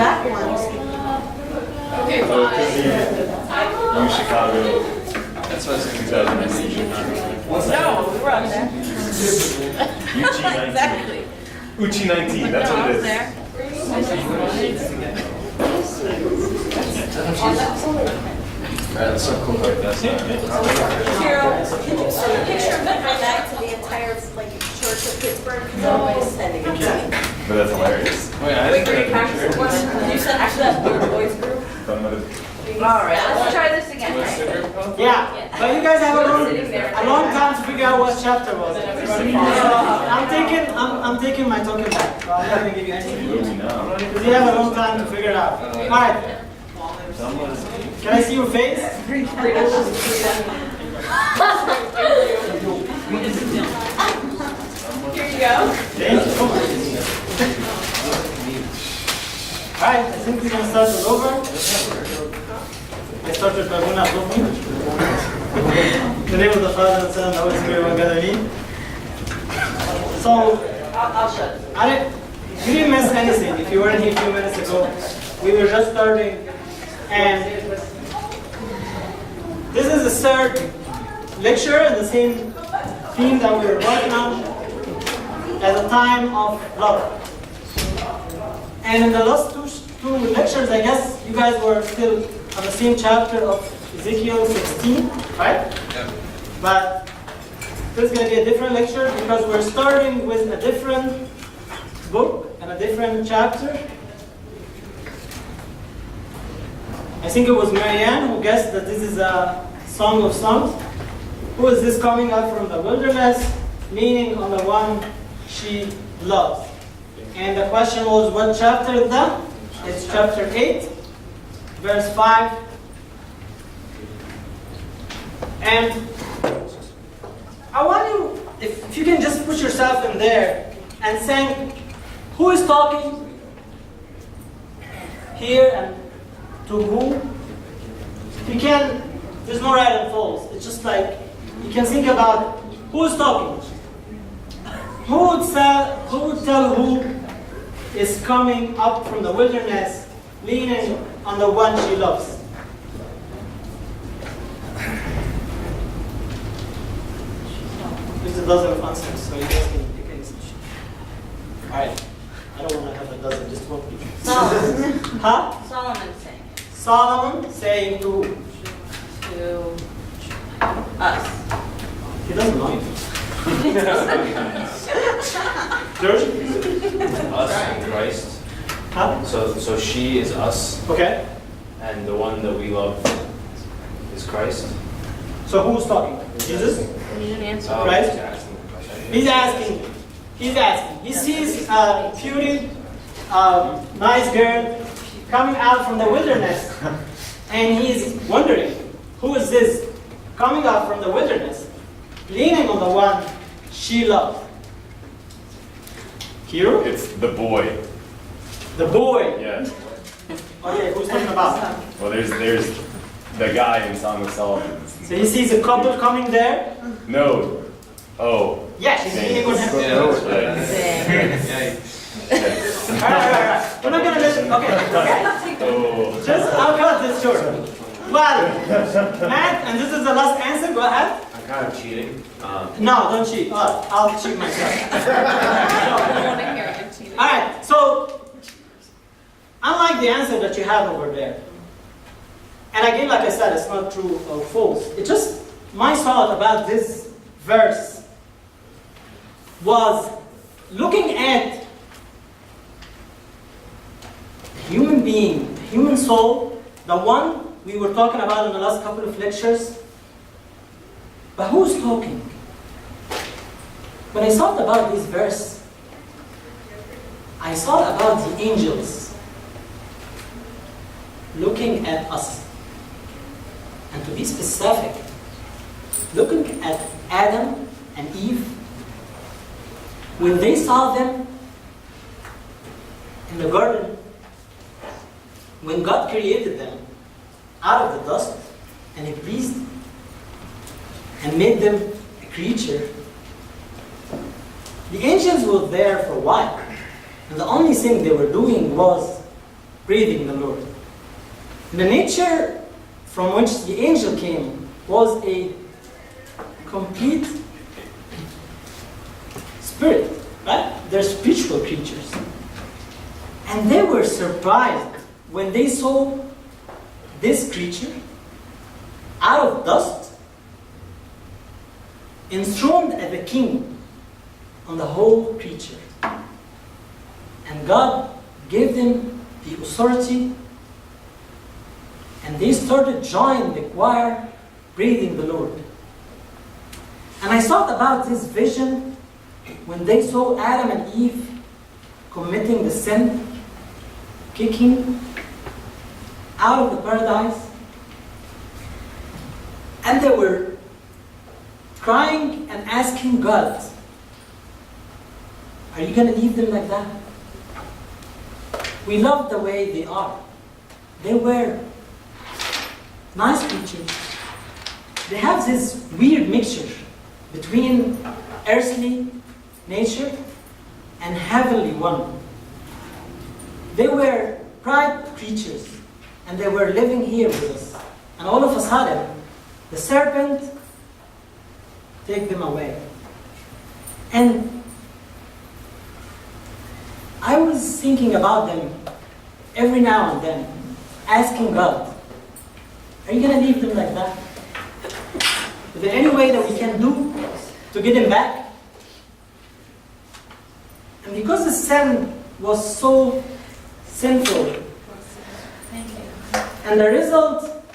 back ones. Okay, So it could be U Chicago. that's what I was thinking. 2019. No, we were on there. UG 19. Exactly. Uchi 19, that's No, I what it was is. there. Alright, let's circle like that. Cheryl, can you send a picture of my back to the entire church of Pittsburgh? Because I'm always sending it to me. But that's hilarious. Wait, I didn't get a picture. You sent it to that little boys group? All right, let's try this again. What's the group called? Yeah, but you guys have a long time to figure out what chapter was it. I'm taking my token back. I'm not gonna give you anything. Because you have a long time to figure it out. All right. Can I see your face? Here you go. Thank you so much. All right, I think we can start it over. I started by Muna Zofi. In the name of the Father, and Son, and the Holy Spirit, one God, Amen. So, I'll shut it. you didn't miss anything. If you weren't here a few minutes ago, we were just starting, and this is the third lecture and the same theme that we were working on at the time of love. And in the last two lectures, I guess you guys were still on the same chapter of Ezekiel 16, right? Yeah. But this is going to be a different lecture because we're starting with a different book and a different chapter. I think it was Marianne who guessed that this is a Song of Songs. Who is this coming up from the wilderness, leaning on the one she loves? And the question was, what chapter is that? It's chapter 8, verse 5. And I want you, if you can just put yourself in there and think, who is talking here and to who? You can, there's no right and false. It's just like, you can think about who is talking. Who would tell who is coming up from the wilderness, leaning on the one she loves? There's a dozen of answers, so you guys can pick any. Alright, I don't want to have a dozen, just one people. Solomon. Huh? Solomon saying Solomon saying to who? to us. He doesn't know you. George? Us and Christ. Huh? So she is us, Okay. and the one that we love is Christ. So who's talking? Jesus? You didn't answer. Oh, Christ? he's asking the question. He's asking. He's asking. He sees a beauty, nice girl coming out from the wilderness, and he's wondering, who is this coming out from the wilderness, leaning on the one she loves? Hero? It's the boy. The boy. Yeah. Okay, who's talking about? Well, there's the guy in Song of Solomon. So he sees a couple coming there. No. Oh. Yeah, she's leaning on him. Yeah, that's right. Yeah. Alright. We're not gonna listen. Okay. Oh. Just, I'll cut this short. Well, Matt, and this is the last answer. Go ahead. I'm kind of cheating. No, don't cheat. I'll cheat myself. I want to hear it. All right. So, unlike the answer that you have over there, and again, like I said, it's not true or false. It just my thought about this verse was looking at human being, human soul, the one we were talking about in the last couple of lectures. But who's talking? When I thought about this verse, I thought about the angels looking at us. And to be specific, looking at Adam and Eve, when they saw them in the garden, when God created them out of the dust, and He breathed and made them a creature, the angels were there for a while. And the only thing they were doing was breathing the Lord. The nature from which the angel came was a complete spirit, right? They're spiritual creatures. And they were surprised when they saw this creature out of dust, enthroned as a king on the whole creature. And God gave them the authority, and they started joining the choir, praising the Lord. And I thought about this vision when they saw Adam and Eve committing the sin, kicking out of the paradise, and they were crying and asking God, are you going to leave them like that? We love the way they are. They were nice creatures. They have this weird mixture between earthly nature and heavenly one. They were pride creatures, and they were living here with us. And all of a sudden, the serpent take them away. And I was thinking about them every now and then, asking God, are you going to leave them like that? Is there any way that we can do to get them back? And because the sin was so sinful, and the result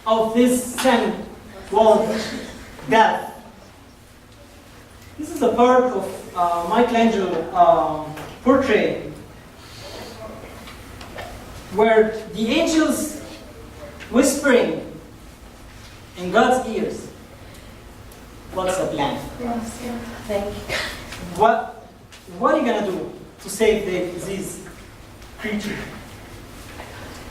of this sin was death. This is a part of Michelangelo portrait where the angels whispering in God's ears, what's the plan? Thank you. What are you going to do to save these creatures?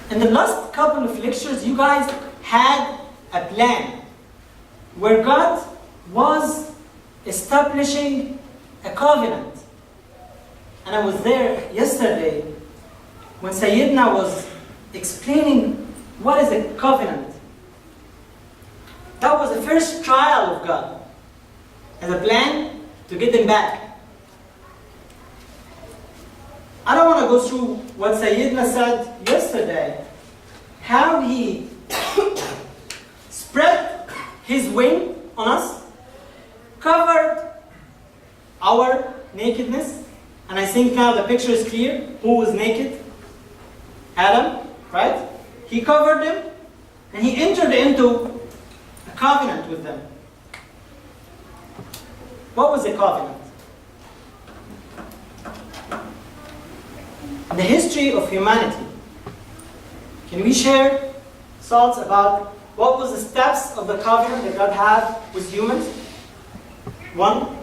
In the last couple of lectures, you guys had a plan where God was establishing a covenant. And I was there yesterday when Sayyidina was explaining what is a covenant. That was the first trial of God as a plan to get them back. I don't want to go through what Sayyidina said yesterday, how he spread his wing on us, covered our nakedness, and I think now the picture is clear. Who was naked? Adam, right? He covered them, and he entered into a covenant with them. What was the covenant? In the history of humanity, can we share thoughts about what was the steps of the covenant that God had with humans? One?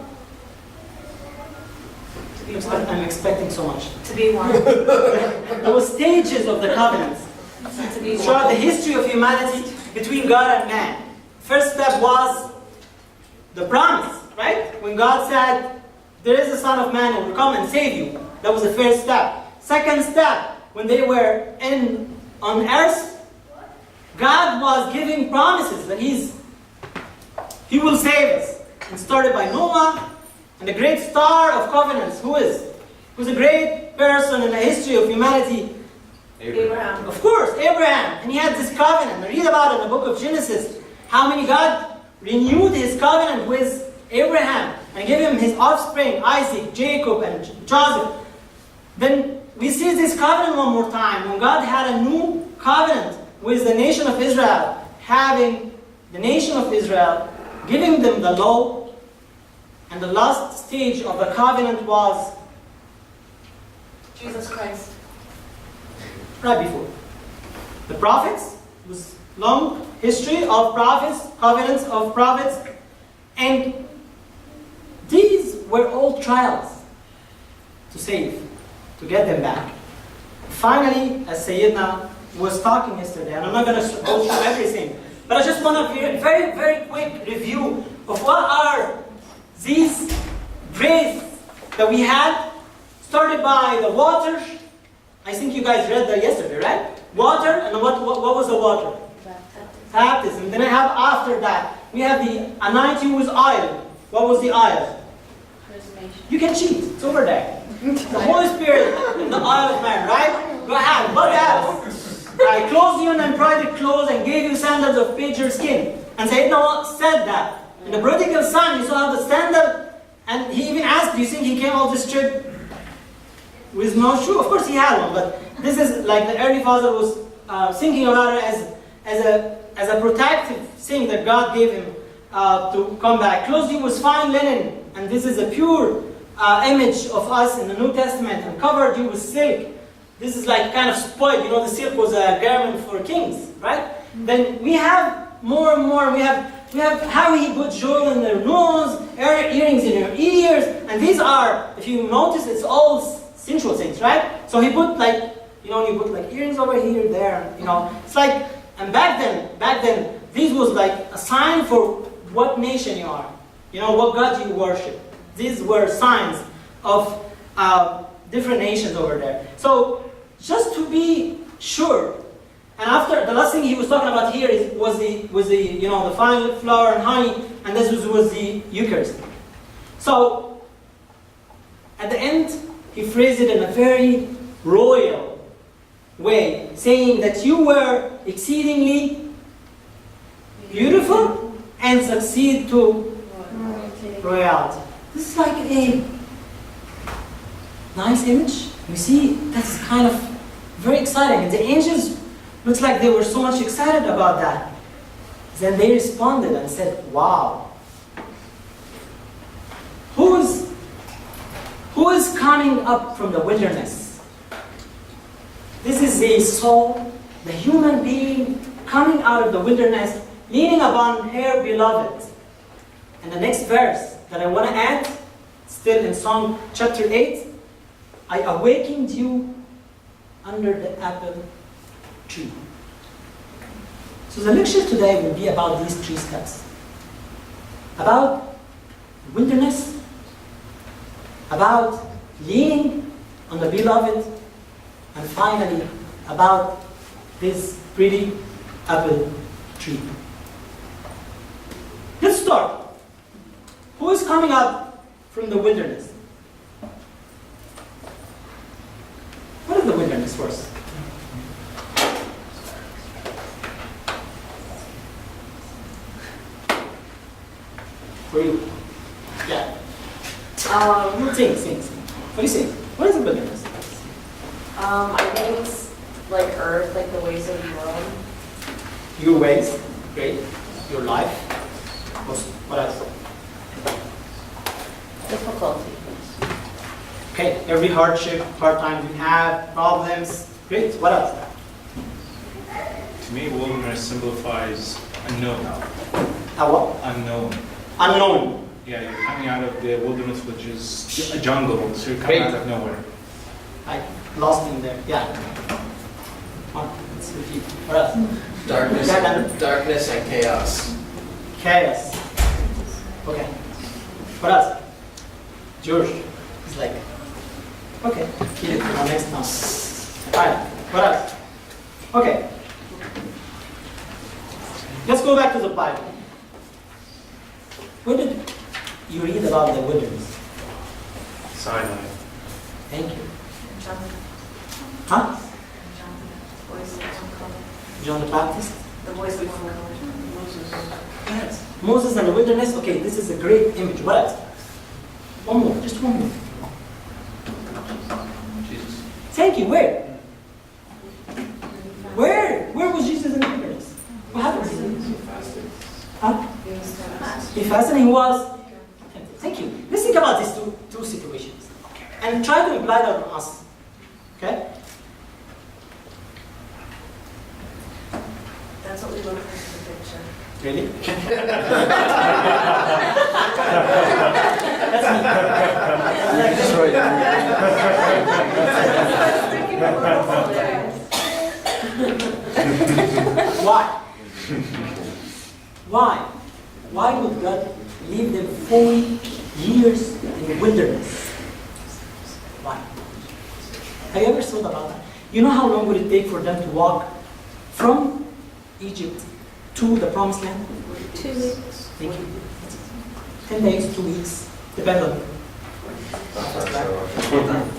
I'm expecting so much. To be one. There were stages of the covenants To be throughout one. the history of humanity between God and man. First step was the promise, right? When God said, there is a Son of Man who will come and save you. That was the first step. Second step, when they were on earth, God was giving promises that He will save us. And started by Noah, and the great star of covenants, who's a great person in the history of humanity? Abraham. Of course, Abraham. And he had this covenant. Read about it in the book of Genesis. How many God renewed his covenant with Abraham and gave him his offspring, Isaac, Jacob, and Joseph. Then we see this covenant one more time when God had a new covenant with the nation of Israel, having the nation of Israel, giving them the law. And the last stage of the covenant was Jesus Christ. right before. The prophets, was long history of prophets, covenants of prophets, and these were all trials to save, to get them back. Finally, as Sayyidina was talking yesterday, and I'm not going to go through everything, but I just want to give a very, very quick review of what are these grace that we had, started by the water, I think you guys read that yesterday, right? Water, and what was the water? Baptism. Then I have after that, we have the anointing with oil. What was the oil? You can cheat. It's over there. The Holy Spirit and the oil of man, right? Go ahead. What else? I clothed you in embroidered clothes and gave you sandals of painted skin. And Sayyidina said that. In the prodigal son, you saw the sandal, and he even asked, do you think he came off this trip with no shoe? Of course he had one, but this is like the early father was thinking about it as a protective thing that God gave him to come back. Clothed you with fine linen, and this is a pure image of us in the New Testament, and covered you with silk. This is like kind of spoiled. You know, the silk was a garment for kings, right? Then we have more and more. We have how he put jewel in their nose, earrings in their ears, and these are, if you notice, it's all sensual things, right? So he put like, you put like earrings over here, there, It's like, and back then, this was like a sign for what nation you are, what God you worship. These were signs of different nations over there. So just to be sure. And after, the last thing he was talking about here was the the fine flour and honey, and this was the Eucharist. So at the end, he phrased it in a very royal way, saying that you were exceedingly beautiful and succeed to royalty. This is like a nice image. You see, that's kind of very exciting. And the angels, looks like they were so much excited about that. Then they responded and said, wow. Who is coming up from the wilderness? This is the soul, the human being coming out of the wilderness, leaning upon her beloved. And the next verse that I want to add, still in Psalm chapter 8, I awakened you under the apple tree. So the lecture today will be about these 3 steps. About wilderness, about leaning on the beloved, and finally about this pretty apple tree. Let's start. Who is coming up from the wilderness? What is the wilderness first? For you. Yeah. Sing. What do you think? What is the wilderness? I think it's like earth, like the ways of the world. Your ways, great. Your life. What else? Difficulty. Okay, every hardship, hard times we have, problems. Great. What else? To me, wilderness signifies unknown. What? Unknown. Unknown. Yeah, you're coming out of the wilderness, which is a jungle, so you're coming out of nowhere. I lost in there. Yeah. Let's repeat. What else? Darkness and chaos. Chaos. Okay. What else? George is like, okay, kill it for next time. Fine. What else? Okay. Let's go back to the Bible. Where did you read about the wilderness? Sinai. Thank you. Huh? John the Baptist? The voice of Moses. Yes. Moses and the wilderness. Okay, this is a great image. What else? One more. Just one more. Jesus. Thank you. Where? Where was Jesus in the wilderness? What happened to him? Huh? He fasted and he was. Thank you. Let's think about these two situations. And try to apply that on us. Okay? That's what we look for in the picture. Really? That's Why? Why? Why would God leave them 40 years in the wilderness? Why? Have you ever thought about that? You know how long would it take for them to walk from Egypt to the promised land? 2 weeks. Thank you. 10 days, 2 weeks, depends on.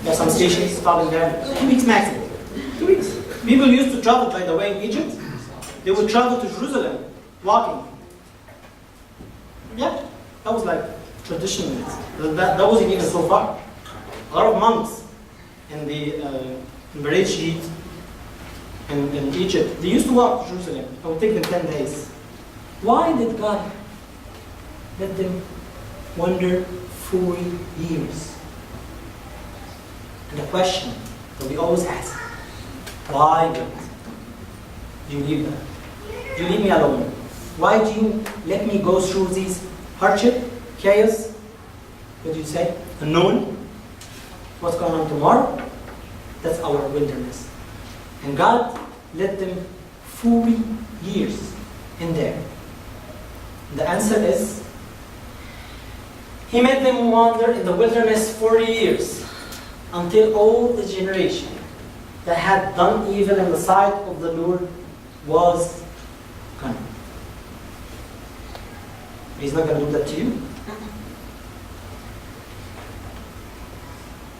There are some stations stopping there. 2 weeks maximum. 2 weeks. People used to travel, by the way, in Egypt. They would travel to Jerusalem, walking. Yeah, that was like traditional. That wasn't even so far. A lot of monks in the Bereshit in Egypt, they used to walk to Jerusalem. It would take them 10 days. Why did God let them wander 40 years? And the question that we always ask, why God? Do you leave that? Do you leave me alone? Why do you let me go through these hardship, chaos? What do you say? Unknown? What's going on tomorrow? That's our wilderness. And God let them 40 years in there. The answer is, He made them wander in the wilderness 40 years until all the generation that had done evil in the sight of the Lord was gone. He's not going to do that to you.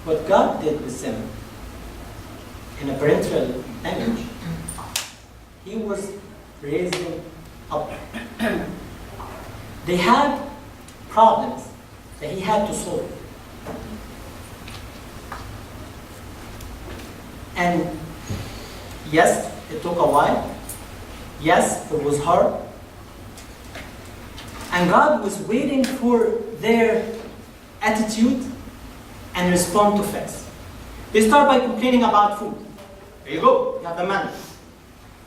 What God did with them in a parental language, He was raising up. They had problems that He had to solve. And yes, it took a while. Yes, it was hard. And God was waiting for their attitude and respond to facts. They start by complaining about food. There you go, you have the manna.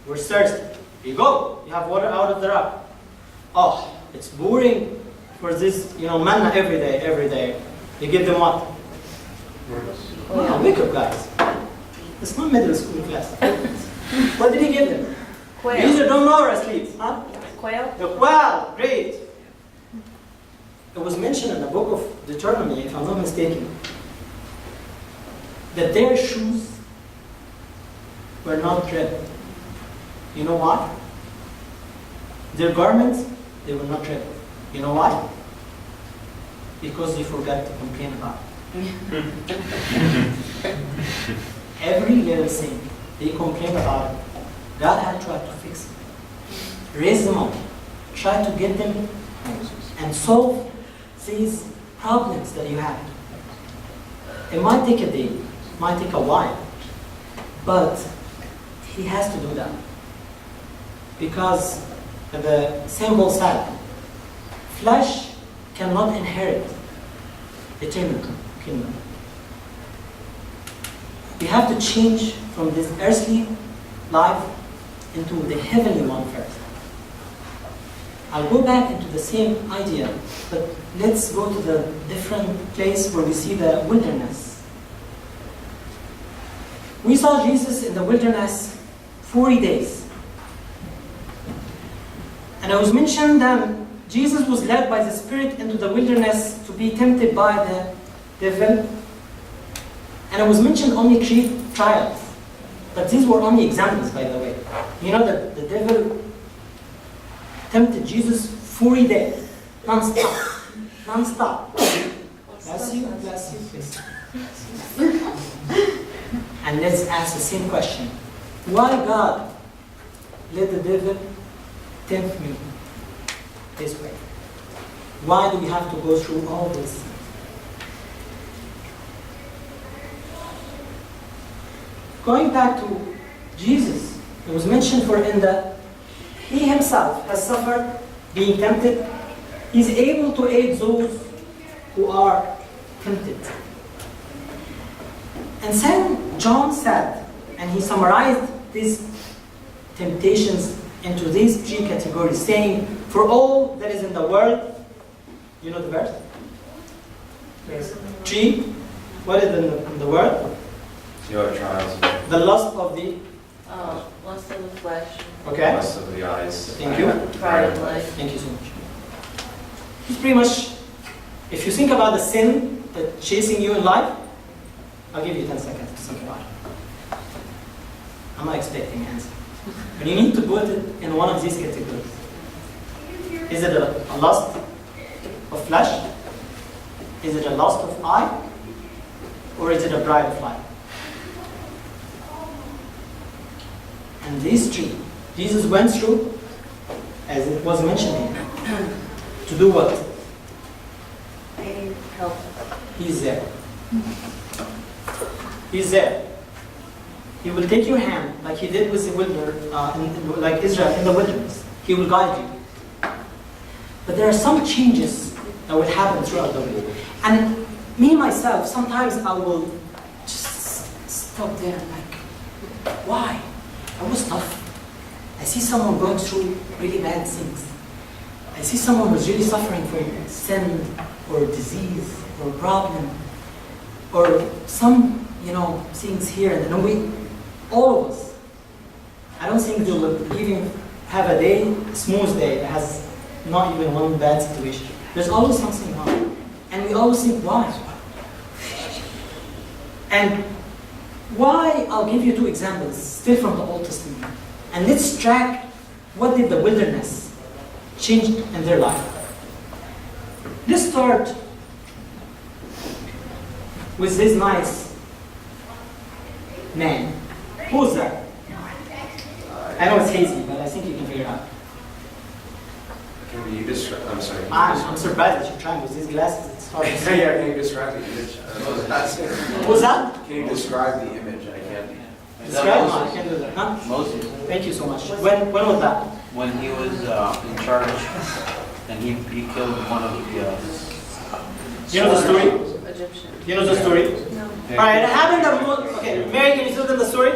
We're thirsty. Here you go, you have water out of the rock. Oh, it's boring for this, manna every day. You give them what? Yeah, wake up, guys. It's not middle school class. What did He give them? Quail. You either don't know or asleep, huh? Quail? The quail, great. It was mentioned in the book of Deuteronomy, if I'm not mistaken, that their shoes were not red. You know why? Their garments, they were not red. You know why? Because they forgot to complain about it. Every little thing they complained about it, God had tried to fix it. Raise them up. Try to get them and solve these problems that you have. It might take a day, it might take a while, but He has to do that. Because the symbol said, flesh cannot inherit eternal kingdom. We have to change from this earthly life into the heavenly one first. I'll go back into the same idea, but let's go to the different place where we see the wilderness. We saw Jesus in the wilderness 40 days. And it was mentioned that Jesus was led by the Spirit into the wilderness to be tempted by the devil. And it was mentioned only 3 trials. But these were only examples, by the way. You know that the devil tempted Jesus 40 days, non-stop. Non-stop. Bless you, please. And let's ask the same question. Why God let the devil tempt me this way? Why do we have to go through all this? Going back to Jesus, it was mentioned He Himself has suffered being tempted. He's able to aid those who are tempted. And then John said, and he summarized these temptations into these 3 categories, saying, for all that is in the world, you know the verse? Yes. 3, what is in the world? Your trials, The lust of the... Lust of the flesh. Okay. lust of the eyes. Thank you. Pride of life. Thank you so much. It's pretty much, if you think about the sin that's chasing you in life, I'll give you 10 seconds to think about it. I'm not expecting an answer. But you need to put it in one of these categories. Is it a lust of flesh? Is it a lust of eye? Or is it a pride of life? And these three, Jesus went through, as it was mentioned here, to do what? I help. He's there. He's there. He will take your hand like he did with the wilderness, like Israel in the wilderness. He will guide you. But there are some changes that will happen throughout the way. And me, myself, sometimes I will just stop there like, why? I was tough. I see someone going through really bad things. I see someone who's really suffering from sin or disease or problem or some, things here. And then all of us, I don't think they will even have a day, a smooth day that has not even one bad situation. There's always something wrong. And we always think, why? And why, I'll give you two examples, still from the Old Testament. And let's track what did the wilderness change in their life. Let's start with this nice man. Who's that? I know it's hazy, but I think you can figure it out. Can you describe? I'm sorry. I'm surprised that you're trying with these glasses. It's hard to see. Yeah, can you describe the image? Who's that? Can you describe the image? I can't. Describe? No, I can't do that. Huh? Moses, Thank you so much. When was that? when he was in charge, and he killed one of the. You know the story? Egyptian. You know the story? No. All right, it happened that. Okay, Mary, can you tell them the story?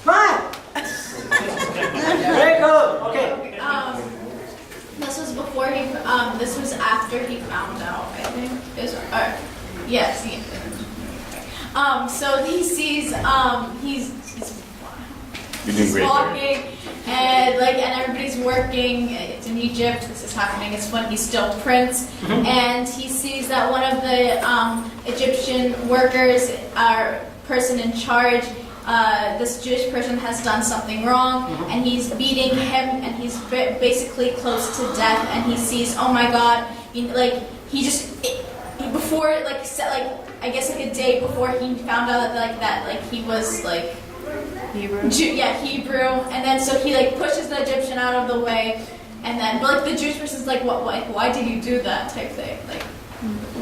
Right. Very good. Okay. This was before he. This was after he found out. I think. Yes. So he sees. You're doing He's great. walking, and everybody's working. It's in Egypt. This is happening. It's when he's still prince, and he sees that one of the Egyptian workers, person in charge, this Jewish person has done something wrong, and he's beating him, and he's basically close to death. And he sees, oh my God, before I guess a day before he found out that he was Hebrew. Hebrew, and then so he pushes the Egyptian out of the way, and then the Jewish person's why did you do that type thing,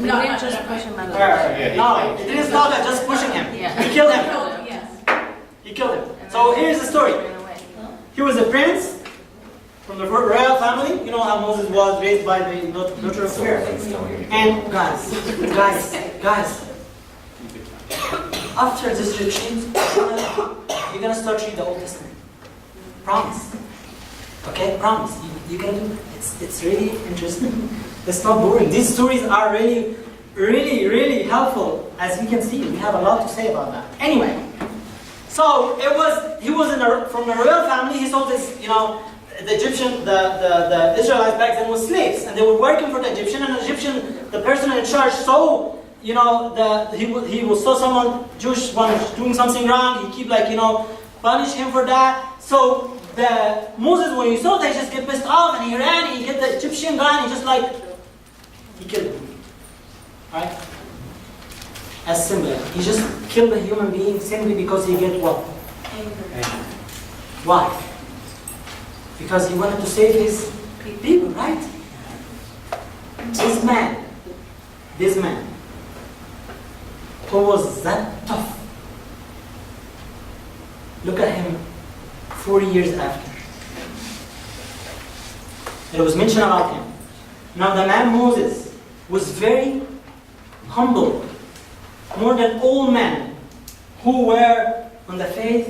We didn't just push him out of the way. No, it didn't stop at just pushing him. Yeah. He killed him. Yes. He killed him. So here's the story. He was a prince from the royal family. You know how Moses was raised by the daughter of Pharaoh. And guys, after this retreat, you're gonna start reading the Old Testament. Promise. Okay, promise. You're gonna do it. It's really interesting. It's not boring. These stories are really, really, really helpful. As you can see, we have a lot to say about that. Anyway, so he was from the royal family. He saw this, the Egyptian, the Israelites back then were slaves, and they were working for the Egyptian. And the person in charge saw, he saw someone Jewish one doing something wrong. He keep punish him for that. So Moses, when he saw that, he just get pissed off and he ran and he get the Egyptian guy and he killed him. Right? As simple. He just killed a human being simply because he get what? Anger. Why? Because he wanted to save his people, right? This man, who was that tough, look at him 40 years after. It was mentioned about him. Now the man Moses was very humble, more than all men who were on the face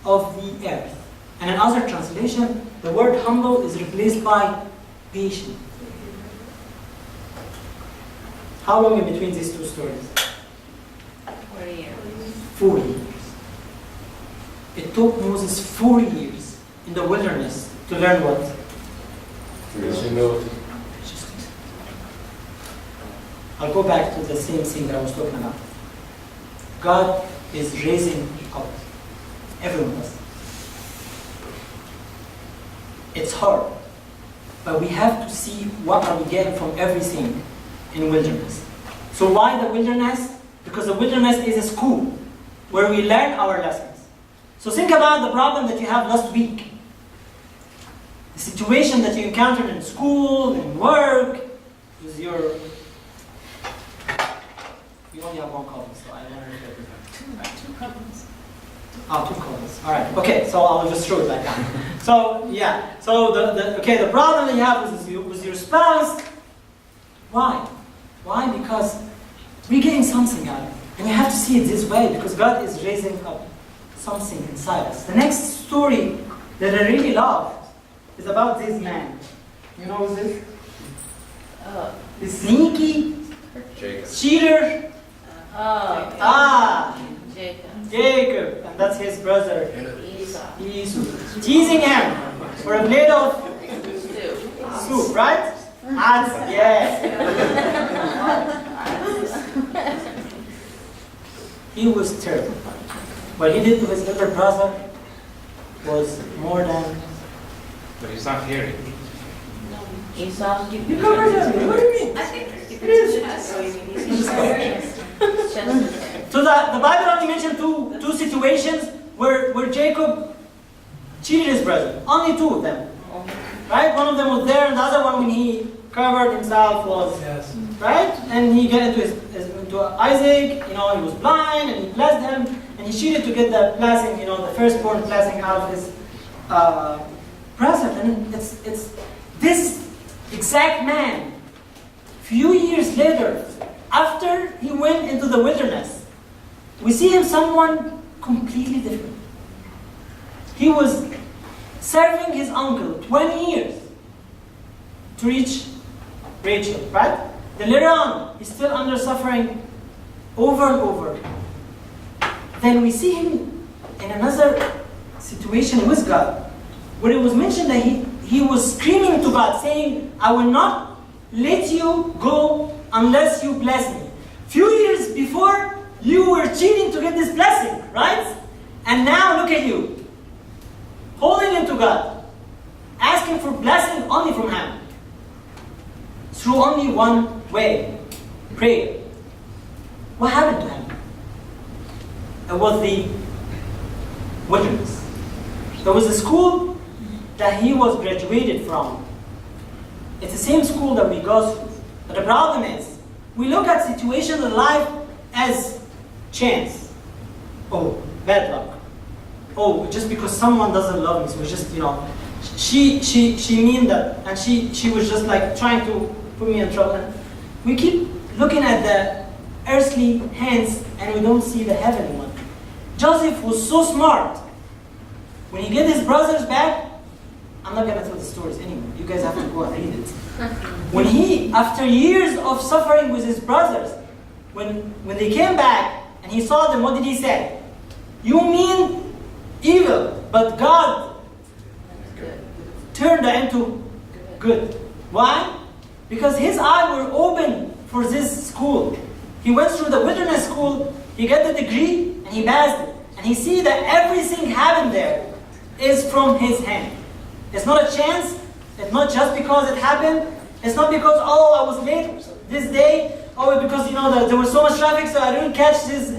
of the earth. And in other translation, the word humble is replaced by patient. How long in between these two stories? 40 years. 40 years. It took Moses 40 years in the wilderness to learn what? Justice. I'll go back to the same thing that I was talking about. God is raising up Every one of us. It's hard. But we have to see what are we getting from everything in wilderness. So why the wilderness? Because the wilderness is a school where we learn our lessons. So think about the problem that you have last week. The situation that you encountered in school, in work, with your... You only have one column, so I don't know if you're Two problems. Oh, 2 columns. All right. Okay, so I'll just show it like that. So yeah. So the problem that you have with your spouse. Why? Why? Because we're getting something out of it, and you have to see it this way because God is raising up something inside us. The next story that I really love is about this man. You know who's this? The sneaky Jacob. cheater. Jacob. Jacob, and that's his brother. Esau. Esau. Teasing him for a plate of soup, right? Yes. He was terrible. What he did to his elder brother was more than... But he's not hearing. Esau. You covered him. What do you mean? I think It is. So the Bible only mentioned two situations where Jacob cheated his brother. Only 2 of them. Right? One of them was there, and the other one when he covered himself was... Yes. Right? And he got into Isaac, he was blind, and he blessed him, and he cheated to get the blessing, the firstborn blessing out of his present. And it's this exact man, few years later, after he went into the wilderness, we see him someone completely different. He was serving his uncle 20 years to reach Rachel, right? Then later on, he's still under suffering over and over. Then we see him in another situation with God, where it was mentioned that he was screaming to God, saying, I will not let you go unless you bless me. Few years before, you were cheating to get this blessing, right? And now look at you, holding it to God, asking for blessing only from Him, through only one way, prayer. What happened to him? It was the wilderness. There was a school that he was graduated from. It's the same school that we go through. But the problem is, we look at situations in life as chance. Oh, bad luck. Oh, just because someone doesn't love me, so it's just, she mean that, and she was just like trying to put me in trouble. And we keep looking at the earthly hands and we don't see the heavenly one. Joseph was so smart. When he get his brothers back, I'm not gonna tell the stories anymore. You guys have to go and read it. When he, after years of suffering with his brothers, when they came back and he saw them, what did he say? You mean evil, but God turned that into good. Why? Because his eyes were open for this school. He went through the wilderness school, he got the degree, and he passed it. And he see that everything happened there is from his hand. It's not a chance. It's not just because it happened. It's not because, oh, I was late this day. Oh, because, there was so much traffic, so I didn't catch this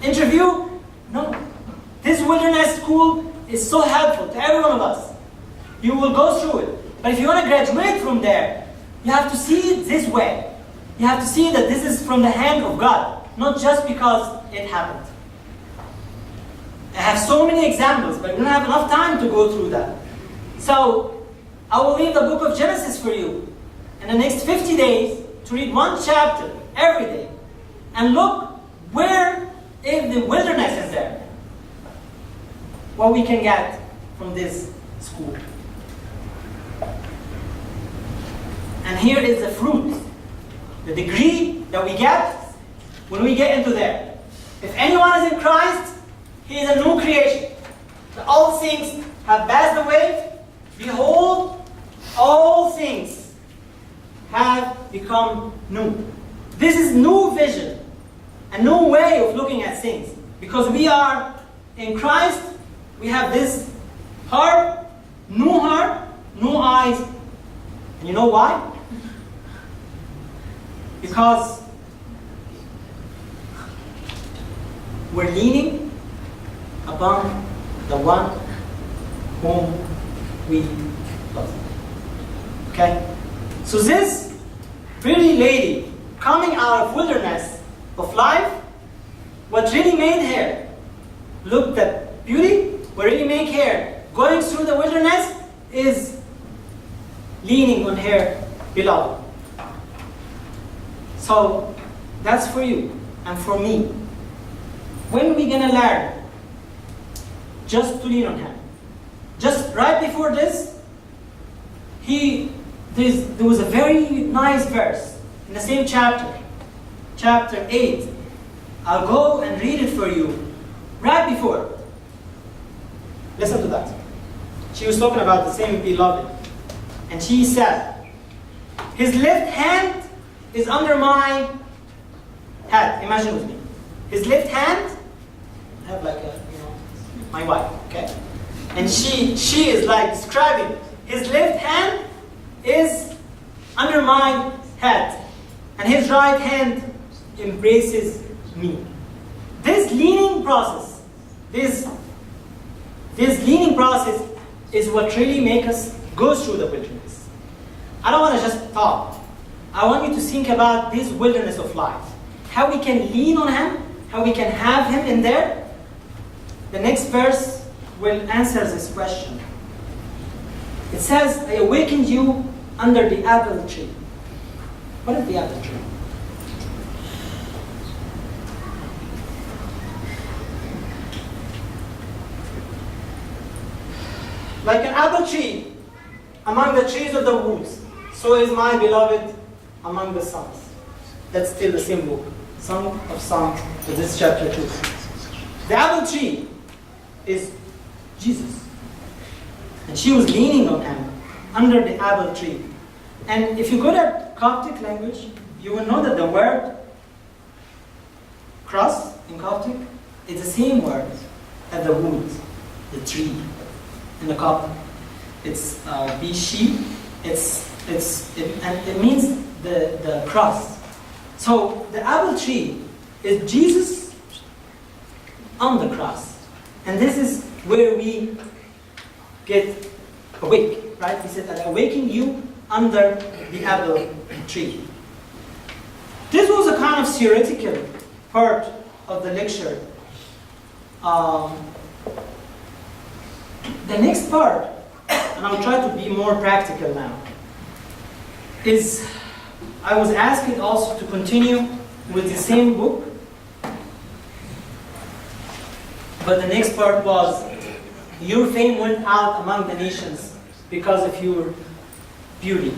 interview. No. This wilderness school is so helpful to every one of us. You will go through it. But if you want to graduate from there, you have to see it this way. You have to see that this is from the hand of God, not just because it happened. I have so many examples, but we don't have enough time to go through that. So, I will leave the book of Genesis for you in the next 50 days to read one chapter every day. And look where if the wilderness is there. What we can get from this school. And here is the fruit. The degree that we get when we get into there. If anyone is in Christ, he is a new creation. The old things have passed away. Behold, all things have become new. This is new vision, a new way of looking at things. Because we are in Christ, we have this heart, no eyes. And you know why? Because we're leaning upon the one whom we love. Okay? So this pretty lady coming out of wilderness of life, what really made her look at beauty, what really made her going through the wilderness is leaning on her beloved. So that's for you and for me. When are we gonna learn just to lean on him? Just right before this, there was a very nice verse in the same chapter, chapter 8. I'll go and read it for you right before. Listen to that. She was talking about the same beloved. And she said, his left hand is under my head. Imagine with me. His left hand, I have like a, my wife, okay? And she is like describing, his left hand is under my head, and his right hand embraces me. This leaning process, this leaning process is what really makes us go through the wilderness. I don't want to just talk. I want you to think about this wilderness of life. How we can lean on him, how we can have him in there. The next verse will answer this question. It says, I awakened you under the apple tree. What is the apple tree? Like an apple tree among the trees of the woods, so is my beloved among the sons. That's still the same book, Song of Songs, this is chapter 2. The apple tree is Jesus. And she was leaning on him under the apple tree. And if you go to Coptic language, you will know that the word cross in Coptic is the same word as the wood, the tree in the Coptic. It's bishi, and it means the cross. So the apple tree is Jesus on the cross. And this is where we get awake, right? He said, I awaken you under the apple tree. This was a kind of theoretical part of the lecture. The next part, and I'll try to be more practical now, is I was asked also to continue with the same book. But the next part was, your fame went out among the nations because of your beauty.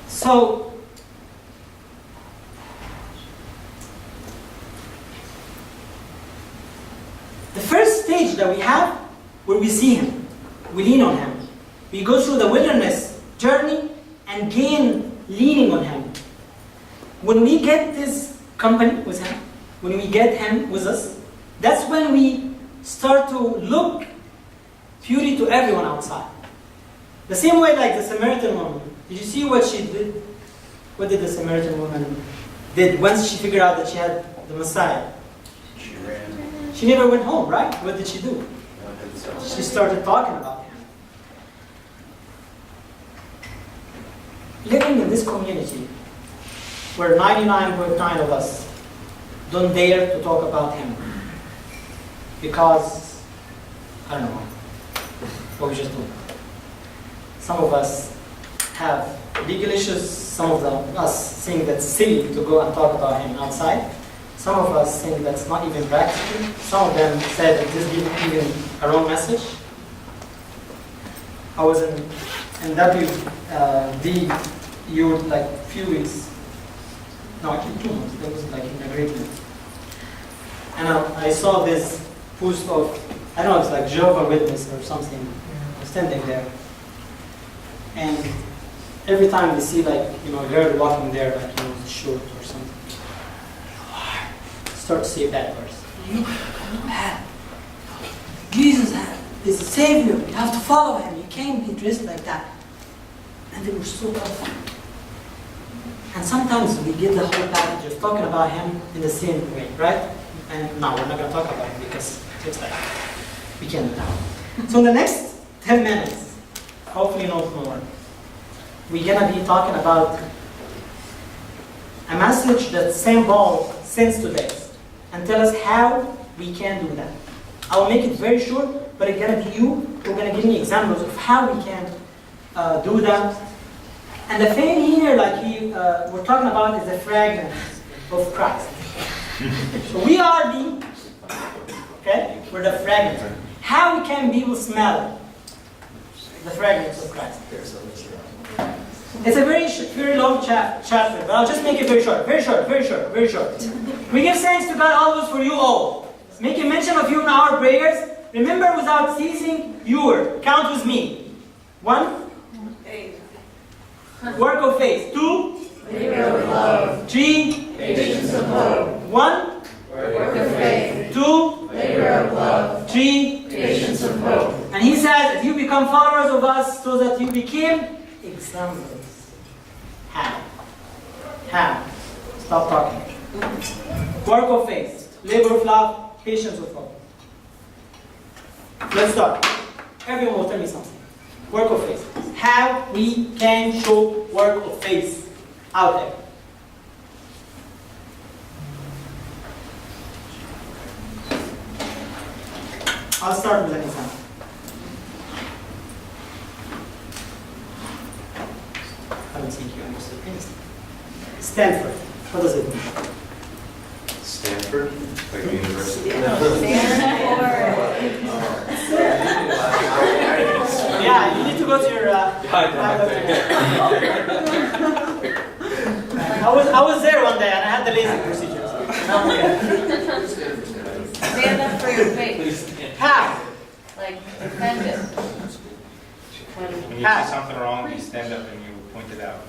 So, the first stage that we have, where we see him, we lean on him. We go through the wilderness journey and gain leaning on him. When we get this company with him, when we get him with us, that's when we start to look beauty to everyone outside. The same way like the Samaritan woman. Did you see what she did? What did the Samaritan woman did once she figured out that she had the Messiah? She ran. She never went home, right? What did she do? She started talking about him. Living in this community, where 99.9 of us don't dare to talk about him because, I don't know, what we just do. Some of us have legal issues, some of us think that's silly to go and talk about him outside. Some of us think that's not even practical. Some of them said that this gives even a wrong message. I was in WD like a few weeks, no, actually 2 months. That was like in agreement. And I saw this post of, I don't know, it's like Jehovah's Witness or something, standing there. And every time we see like, a girl walking there, like, short or something, start to say bad words. You bad. is a savior. You have to follow him. You can't be dressed like that. And they were so tough. And sometimes we get the whole package of talking about him in the same way, right? And no, we're not going to talk about him because it's like, we can't do that. So in the next 10 minutes, hopefully not more, we're going to be talking about a message that St. Paul sends to us and tell us how we can do that. I will make it very short, but it's going to be you who are going to give me examples of how we can do that. And the thing here, like we're talking about, is the fragrance of Christ. So we are we're the fragrance. How can people smell the fragrance of Christ? It's a very long chapter, but I'll just make it very short. We give thanks to God always for you all, making mention of you in our prayers. Remember, without ceasing, your count with me. 1. Work of faith. 2. Labor of love. 3. Patience of hope. 1. Work of faith. 2. Labor of love. 3. Patience of hope. And he says, if you become followers of us, so that you became examples. How? Stop talking. Work of faith. Labor of love. Patience of hope. Let's start. Everyone will tell me something. Work of faith. How we can show work of faith out there. I'll start with an example. I don't think you understood anything. Stanford. What does it mean? Stanford? Like the university? Yeah, you need to go to your. I was there one day and I had the LASIK procedure. Stand up for your faith. How? Like, defend it. When you see something wrong, you stand up and you point it out.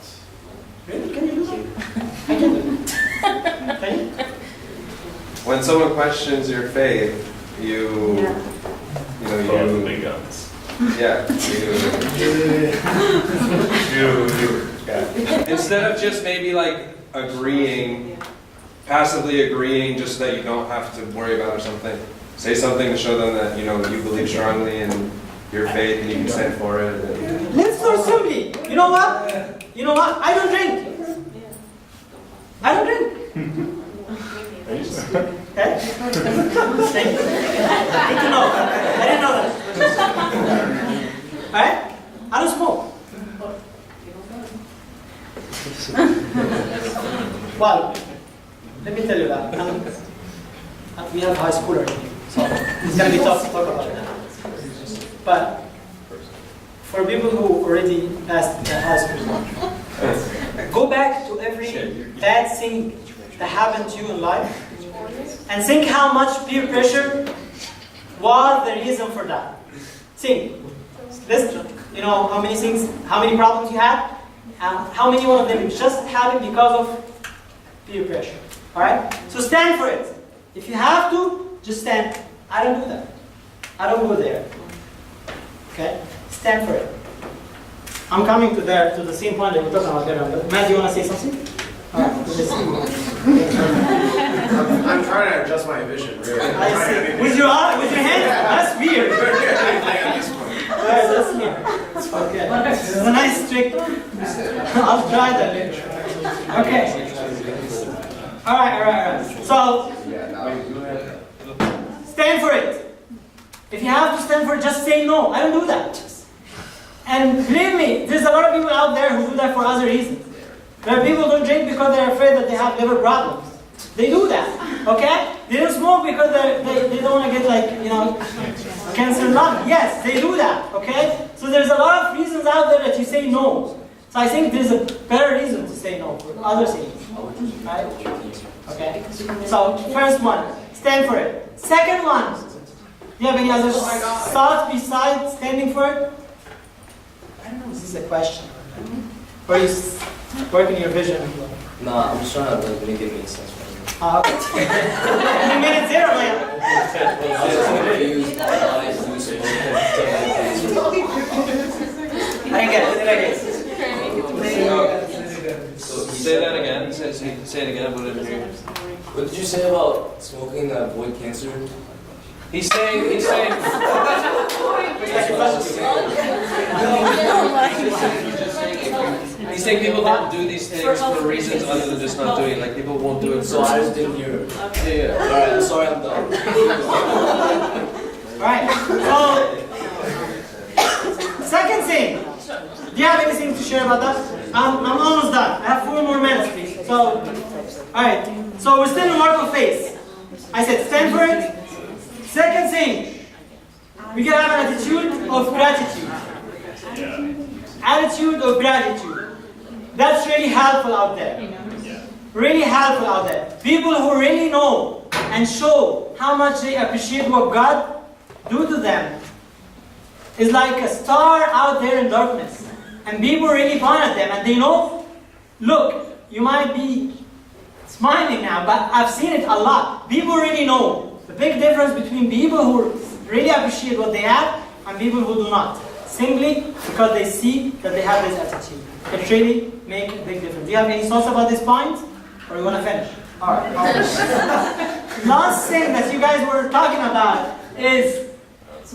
Really? Can you do that? I can do that. Can you? When someone questions your faith, you Throw out the big guns. Instead of just maybe like agreeing, passively agreeing, just that you don't have to worry about or something. Say something to show them that you believe strongly in your faith and you can stand for it. Let's do simply. You know what? I don't drink. Okay? Thank you. Good to know. I didn't know that. Alright? I don't smoke. Well, let me tell you that. We have high schoolers here, so it's going to be tough to talk about that. But for people who already passed the high school, go back to every bad thing that happened to you in life and think how much peer pressure was the reason for that. Think. List, how many things, how many problems you had, how many one of them just happened because of peer pressure. Alright? So stand for it. If you have to, just stand. I don't do that. I don't go there. Okay? Stand for it. I'm coming to the same point that we're talking about there. But Matt, do you want to say something? Alright, I'm trying to adjust my vision, really. I see. With your hand? That's weird. Alright, that's weird. Okay. It's a nice trick. I'll try that later. Okay. Alright. So, stand for it. If you have to stand for it, just say no. I don't do that. And believe me, there's a lot of people out there who do that for other reasons. There are people who don't drink because they're afraid that they have liver problems. They do that, okay? They don't smoke because they don't want to get cancer lung. Yes, they do that, okay? So there's a lot of reasons out there that you say no. So I think there's a better reason to say no for other things, right? Okay? So first one, stand for it. Second one, do you have any other thoughts besides standing for it? I don't know if this is a question. Or you working your vision? No, I'm just trying to make it make sense for me. You made it zero, man. I was confused by why is you supposed to Say it again, what did you hear? What did you say about smoking to avoid cancer? He's saying, he's saying people don't do these things for reasons other than just not doing it. Like people won't do it. So I just didn't hear it. Yeah. Alright, I'm sorry, I'm done. Right. So, second thing. Do you have anything to share about that? I'm almost done. I have 4 more minutes, please. So, alright. So we're still in work of faith. I said stand for it. Second thing, we can have an attitude of gratitude. Attitude of gratitude. That's really helpful out there. Really helpful out there. People who really know and show how much they appreciate what God do to them is like a star out there in darkness. And people really point at them and they know, look, you might be smiling now, but I've seen it a lot. People really know the big difference between people who really appreciate what they have and people who do not. Simply because they see that they have this attitude. It really makes a big difference. Do you have any thoughts about this point? Or you want to finish? Alright. Last thing that you guys were talking about is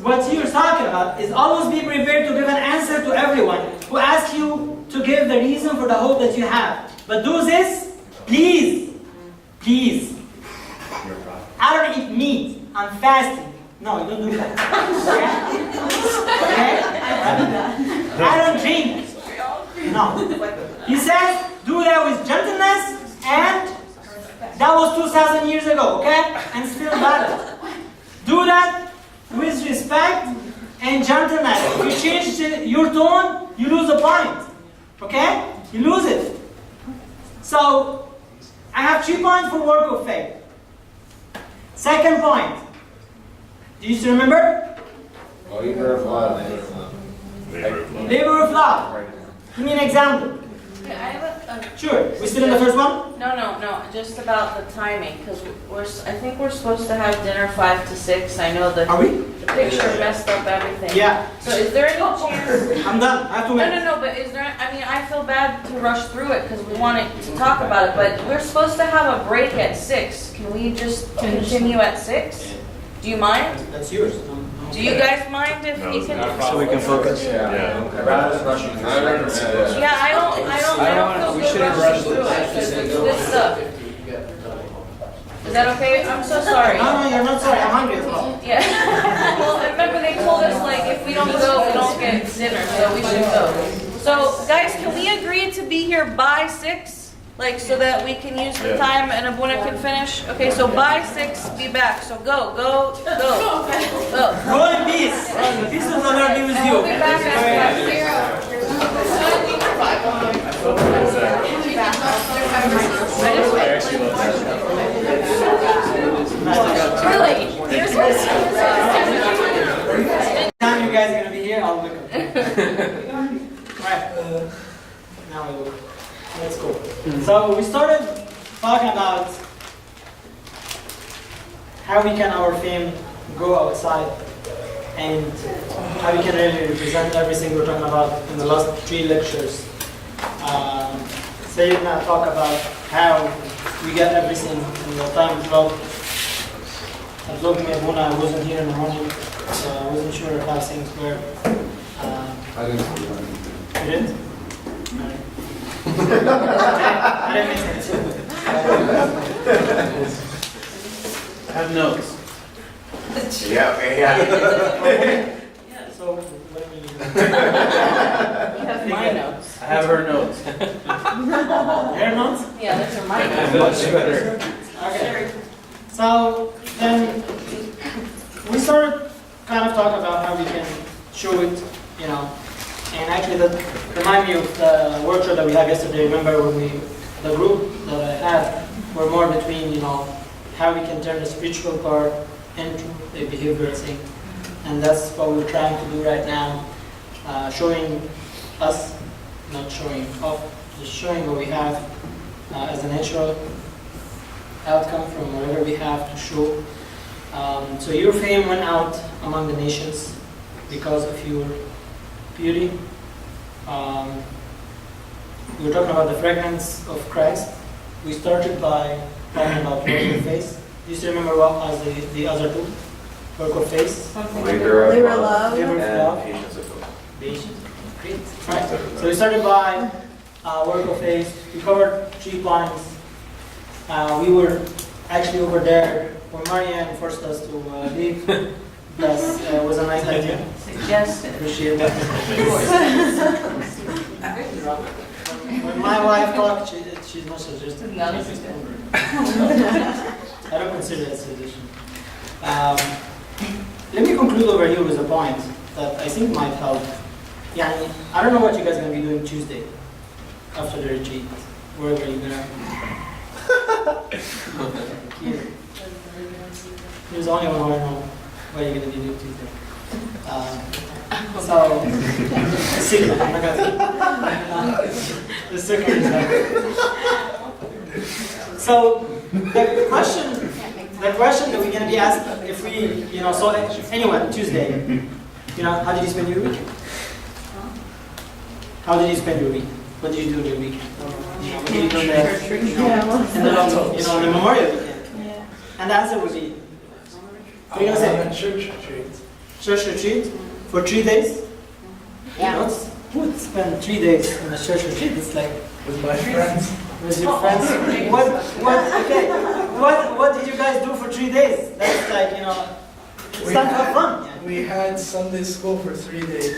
what you're talking about is always be prepared to give an answer to everyone who asks you to give the reason for the hope that you have. But do this, please. Please. I don't eat meat. I'm fasting. No, you don't do that. Okay? I don't drink. No. He says, do that with gentleness, and that was 2,000 years ago, okay? And still valid. Do that with respect and gentleness. If you change your tone, you lose the point. Okay? You lose it. So, I have 3 points for work of faith. Second point. Do you still remember? Labor of love. Labor of love. Give me an example. I have a Sure. We still in the first one? no, just about the timing, because I think we're supposed to have dinner 5 to 6. I know Are we? the picture messed up everything. Yeah. So is there any chance? I'm done. I have 2 minutes. No, but is there, I mean, I feel bad to rush through it because we wanted to talk about it, but we're supposed to have a break at 6. Can we just continue at 6? Do you mind? That's yours. Do you guys mind if you can? So we can focus. Yeah. I'd rather just rush you. Yeah, I don't we feel good shouldn't rushing rush through it because it's good stuff. Is that okay? I'm so sorry. No, you're not sorry. I'm hungry as well. Yeah. Well, remember they told us like if we don't go, we don't get dinner, so we should go. So guys, can we agree to be here by 6? Like so that we can use the time and Abuna can finish? Okay, so by 6, be back. So go. Go in peace. Peace of the Lord be with you. We'll be back at 5. Really? Time you guys are gonna be here, I'll look up. Right. Now we look. Let's go. So we started talking about how we can our fame go outside and how we can really represent everything we're talking about in the last 3 lectures. Sayyidina talk about how we get everything in the time slot. Absorbing Abuna, I wasn't here in the morning, so I wasn't sure if how things were. I didn't. You didn't? Alright. I didn't miss it. I have notes. Yeah. So, what do you mean? You have my notes. I have her notes. Hair notes? Yeah, those are my notes. Much better. Okay. So, then, we started kind of talking about how we can show it, you know. And actually that remind me of the workshop that we had yesterday. Remember when the group that I had were more between, you know, how we can turn the spiritual part into a behavioral thing. And that's what we're trying to do right now. Showing us, not showing off, just showing what we have as a natural outcome from whatever we have to show. So your fame went out among the nations because of your beauty. We were talking about the fragrance of Christ we started by talking about work of faith. Do you still remember what was the other two? Work of faith, Labor of Labor of love. love. labor of And love, patience of hope. patience. Great. Right. So we started by work of faith. We covered 3 points. We were actually over there when Marianne forced us to leave. Yes, it was a nice idea. Suggested. Appreciate that. When my wife talks, she's not suggesting. No, this is good. I don't consider it a suggestion. Let me conclude over here with a point that I think might help. Yani, I don't know what you guys are going to be doing Tuesday after the retreat. Wherever you're going to. There's only one who I know what you're going to be doing Tuesday. So, the secret, I'm not going to the secret is that. So, the question that we're going to be asked, if we, so anyway, Tuesday, how did you spend your weekend? How did you spend your week? What did you do on your weekend? What did you do there? And the Memorial weekend. And the answer would be, what are you going to say? Church retreat. Church retreat for 3 days? Yeah. Who would spend 3 days in a church retreat? It's like With my friends. with your friends. What did you guys do for 3 days? That's like, it's time to have fun. Yeah. We had Sunday school for 3 days.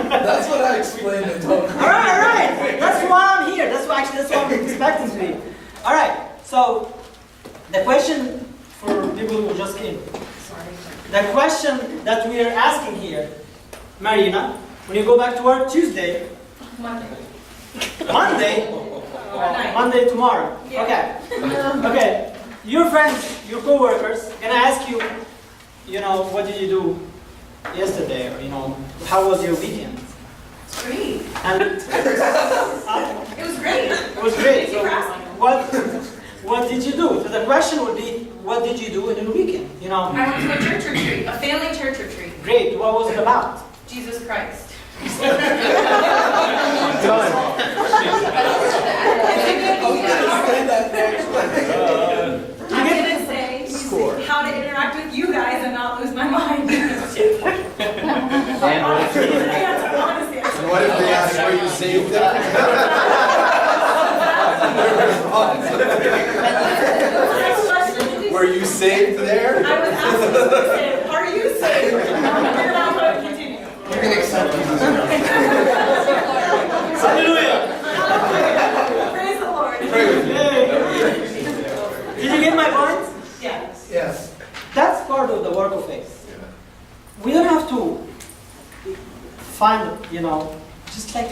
That's what I explained and told them. All right. That's why I'm here. That's why I'm expecting to be. All right. So the question for people who just came. The question that we are asking here, Marina, when you go back to work Tuesday, Monday tomorrow. Okay. Okay. Your friends, your co-workers, gonna ask you, what did you do yesterday, or how was your weekend? It's great. And It was great. it was great. So what did you do? So the question would be, what did you do in the weekend? I went to a church retreat, a family church retreat. Great. What was it about? Jesus Christ. I'm gonna say how to interact with you guys and not lose my mind. And what if they ask where you saved them? Were you saved there? I was asking, are you saved? You're not going to continue. You can accept Jesus. Hallelujah. Praise the Lord. Did you get my point? Yes. Yes. That's part of the work of faith. We don't have to find, just like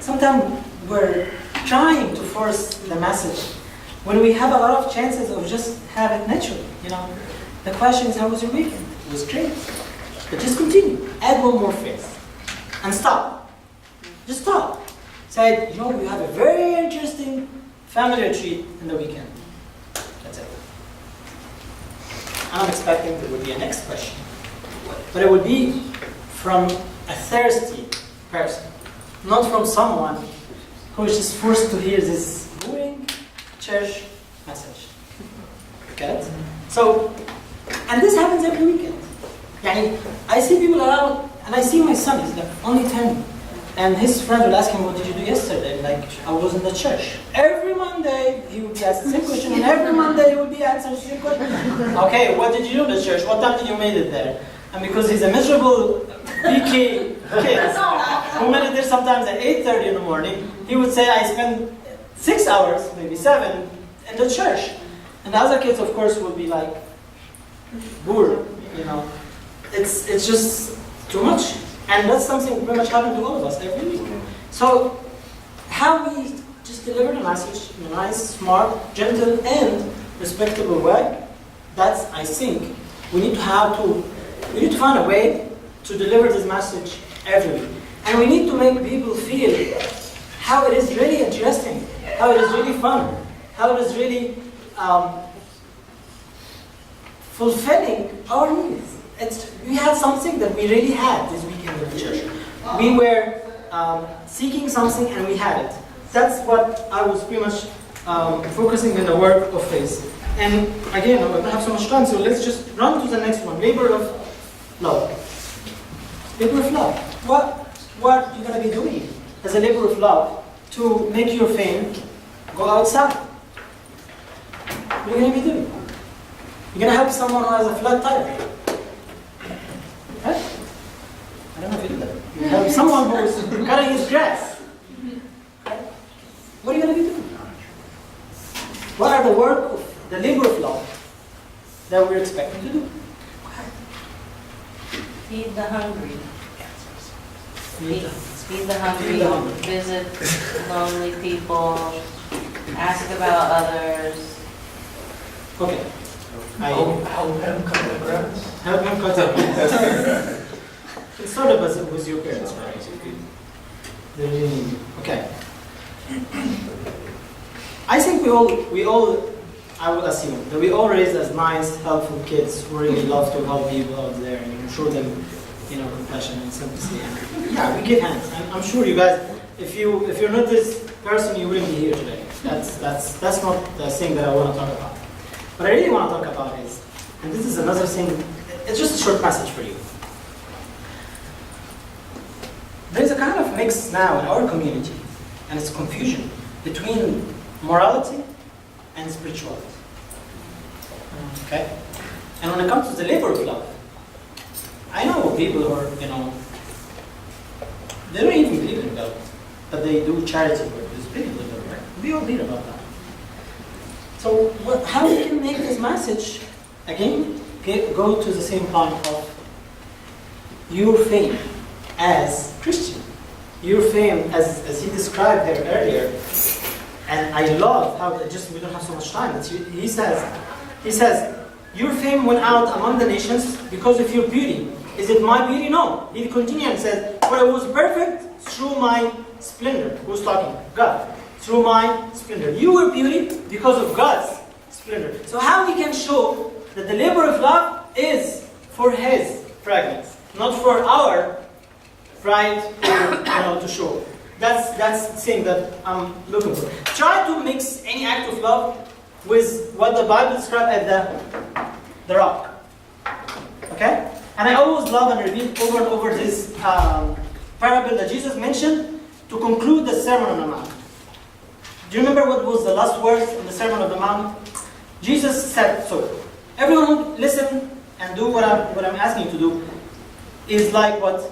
sometimes we're trying to force the message when we have a lot of chances of just have it naturally. The question is, how was your weekend? It was great. But just continue. Add one more phrase. And stop. Just stop. Say, we have a very interesting family retreat in the weekend. That's it. I'm expecting there would be a next question. But it would be from a thirsty person, not from someone who is just forced to hear this boring church message. Get it? So, and this happens every weekend. I see people around, and I see my son, he's only 10. And his friend will ask him, what did you do yesterday? I was in the church. Every Monday, he would be asked the same question, and every Monday he would be answered the same question. Okay, what did you do in the church? What time did you made it there? And because he's a miserable PK kid, who made it there sometimes at 8:30 in the morning, he would say, I spent 6 hours, maybe 7, in the church. And the other kids, of course, would be like, bored, It's just too much. And that's something pretty much happened to all of us every week. So, how we just deliver the message in a nice, smart, gentle, and respectable way, that's, I think, we need to find a way to deliver this message every week. And we need to make people feel how it is really interesting, how it is really fun, how it is really fulfilling our needs. We had something that we really had this weekend in the church. We were seeking something and we had it. that's what I was pretty much focusing in the work of faith. And again, I don't have so much time, so let's just run to the next one. Labor of love. Labor of love. What are you going to be doing as a labor of love to make your fame go outside? What are you going to be doing? You're going to help someone who has a flat tire. Right? I don't know if you do that. You help someone who's cutting his grass. What are you going to be doing? What are the work of the labor of love that we're expected to do? Feed the hungry. Feed the Feed the hungry. hungry. Visit lonely people. Ask about others. Okay. Help him cut the grass. Help him cut the grass. It's sort of as it was your parents, right? Okay. I think we all, I would assume, that we all raised as nice, helpful kids who really love to help people out there and show them, compassion and sympathy. And yeah, we give hands. I'm sure you guys, if you're not this person, you wouldn't be here today. That's not the thing that I want to talk about. What I really want to talk about is, and this is another thing, it's just a short message for you. There's a kind of mix now in our community, and it's confusion between morality and spirituality. Okay? And when it comes to the labor of love, I know people who are, they don't even believe in God, but they do charity work. There's people that do, right? We all read about that. So how we can make this message, again, go to the same point of your fame as Christian. Your fame, as he described there earlier, and I love how, we don't have so much time, he says, your fame went out among the nations because of your beauty. Is it my beauty? No. He continued and said, for it was perfect through my splendor. Who's talking? God. Through my splendor. You were beauty because of God's splendor. So how we can show that the labor of love is for His fragrance, not for our pride to show. That's the thing that I'm looking for. Try to mix any act of love with what the Bible describes as the rock. Okay? And I always love and repeat over and over this parable that Jesus mentioned to conclude the Sermon on the Mount. Do you remember what was the last words in the Sermon on the Mount? Jesus said, so everyone who listen and do what I'm asking you to do is like what?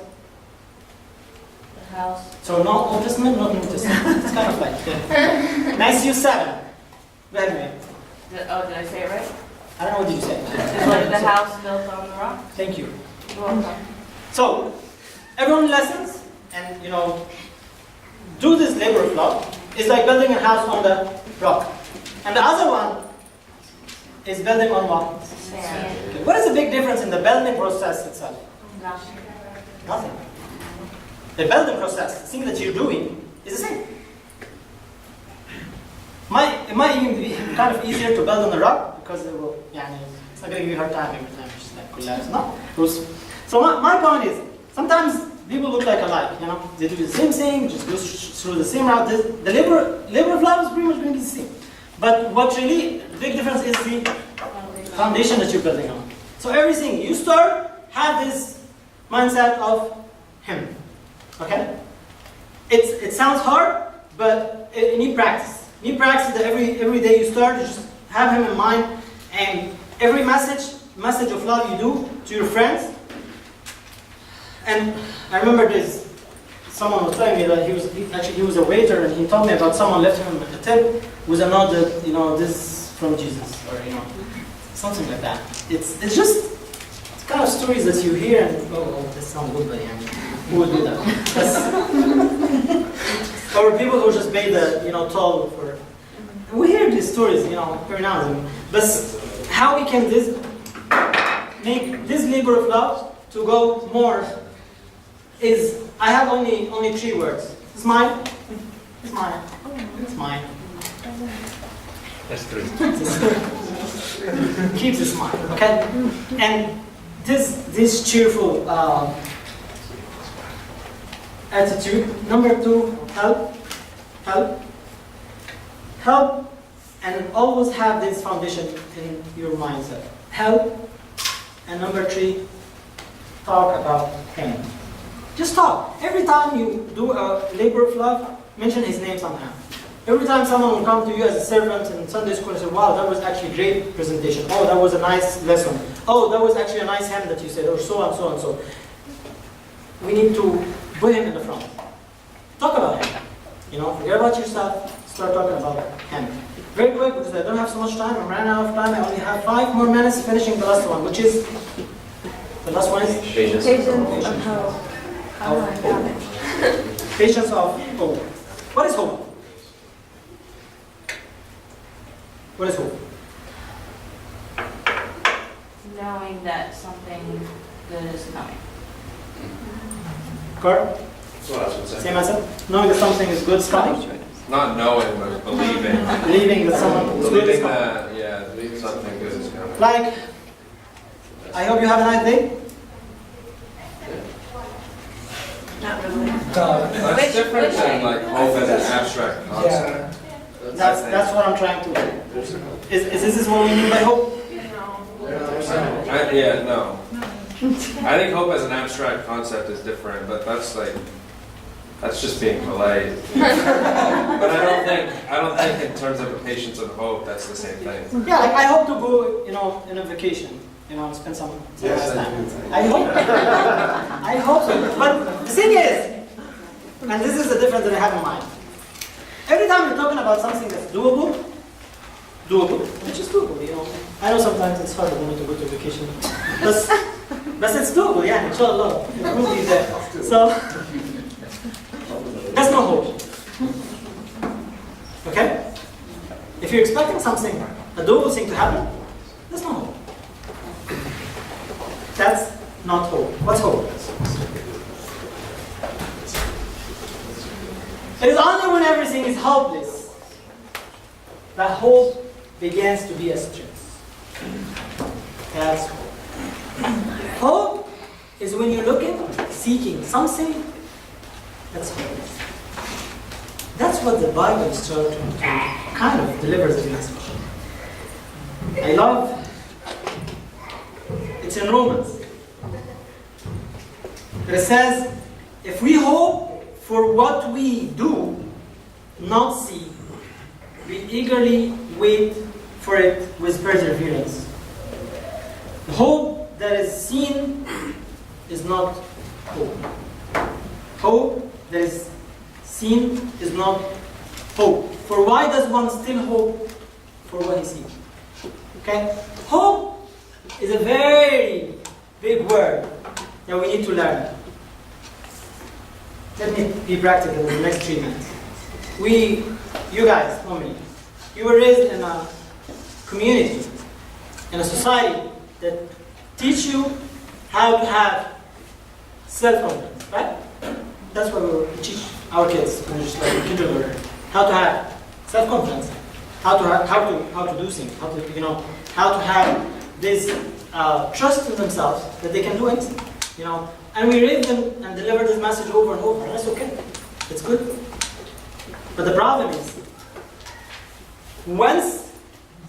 The house. So not Old Testament, not New Testament. It's kind of like Matthew 7. Go ahead, man. Did I say it right? I don't know what you said. It's like the house built on the rock. Thank you. You're welcome. So everyone listens and do this labor of love. It's like building a house on the rock. And the other one is building on what? Sand. Okay. What is the big difference in the building process itself? Nothing. The building process, the thing that you're doing, is the same. It might even be kind of easier to build on the rock because it will, it's not going to give you a hard time every time. It's just like collapse. No. So my point is, sometimes people look like alike. They do the same thing, just go through the same route. The labor of love is pretty much going to be the same. But what really the big difference is the foundation that you're building on. So everything you start, have this mindset of Him. Okay? It sounds hard, but you need practice. You need practice that every day you start, you just have Him in mind, and every message of love you do to your friends. And I remember this. Someone was telling me that he was a waiter, and he told me about someone left him a tip with a note that this is from Jesus, or something like that. It's kind of stories that you hear and this sounds good, but who would do that? Or people who just pay the toll for. We hear these stories every now and then. But how we can make this labor of love to go more is, I have only 3 words. It's mine. It's mine. It's mine. That's 3. Keep this in mind, okay? And this cheerful attitude. Number 2, help. help, and always have this foundation in your mindset. Help, and number 3, talk about him. Just talk. Every time you do a labor of love, mention his name somehow. Every time someone will come to you as a servant in Sunday school and say, wow, that was actually a great presentation. Oh, that was a nice lesson. Oh, that was actually a nice hymn that you said, or so and so and so. We need to put him in the front. Talk about him. You know, forget about yourself, start talking about him. Very quick, because I don't have so much time, I'm running out of time, I only have 5 more minutes finishing the last one, which is, the last one is? Patience. of hope. Oh, hope. Patience of hope. What is hope? What is hope? Knowing that something good is coming. Carl? That's what I would say. Same answer? Knowing that something is good is coming? Not knowing, but believing. Believing that someone is good is Believing coming. that, yeah, something good is coming. Like, I hope you have a nice day. Not really. That's different than like hope as an abstract concept. That's what I'm trying to do. Is this what we mean by hope? Yeah, no. I think hope as an abstract concept is different, but that's just being polite. But I don't think in terms of patience and hope that's the same thing. Yeah, like I hope to go, in a vacation, spend some nice time. I hope. I hope so. But the thing is, and this is the difference that I have in mind. Every time you're talking about something that's doable, which is doable, I know sometimes it's hard to go to vacation, but it's doable, yeah, inshallah. It will be there. So, that's no hope. Okay? If you're expecting something, a doable thing to happen, that's not hope. That's not hope. What's hope? It is only when everything is hopeless that hope begins to be a strength. That's hope. Hope is when you're looking, seeking something that's hopeless. That's what the Bible is trying to kind of delivers as a message. I love, it's in Romans. It says, if we hope for what we do not see, we eagerly wait for it with perseverance. The hope that is seen is not hope. Hope that is seen is not hope. For why does one still hope for what he sees? Okay? Hope is a very big word that we need to learn. Let me be practical in the next 3 minutes. You guys, only, you were raised in a community, in a society that teach you how to have self-confidence, right? That's what we teach our kids when they're just like kindergarten. How to have self-confidence, how to do things, how to have this trust in themselves that they can do anything, And we read them and deliver this message over and over, and that's okay. It's good. But the problem is, once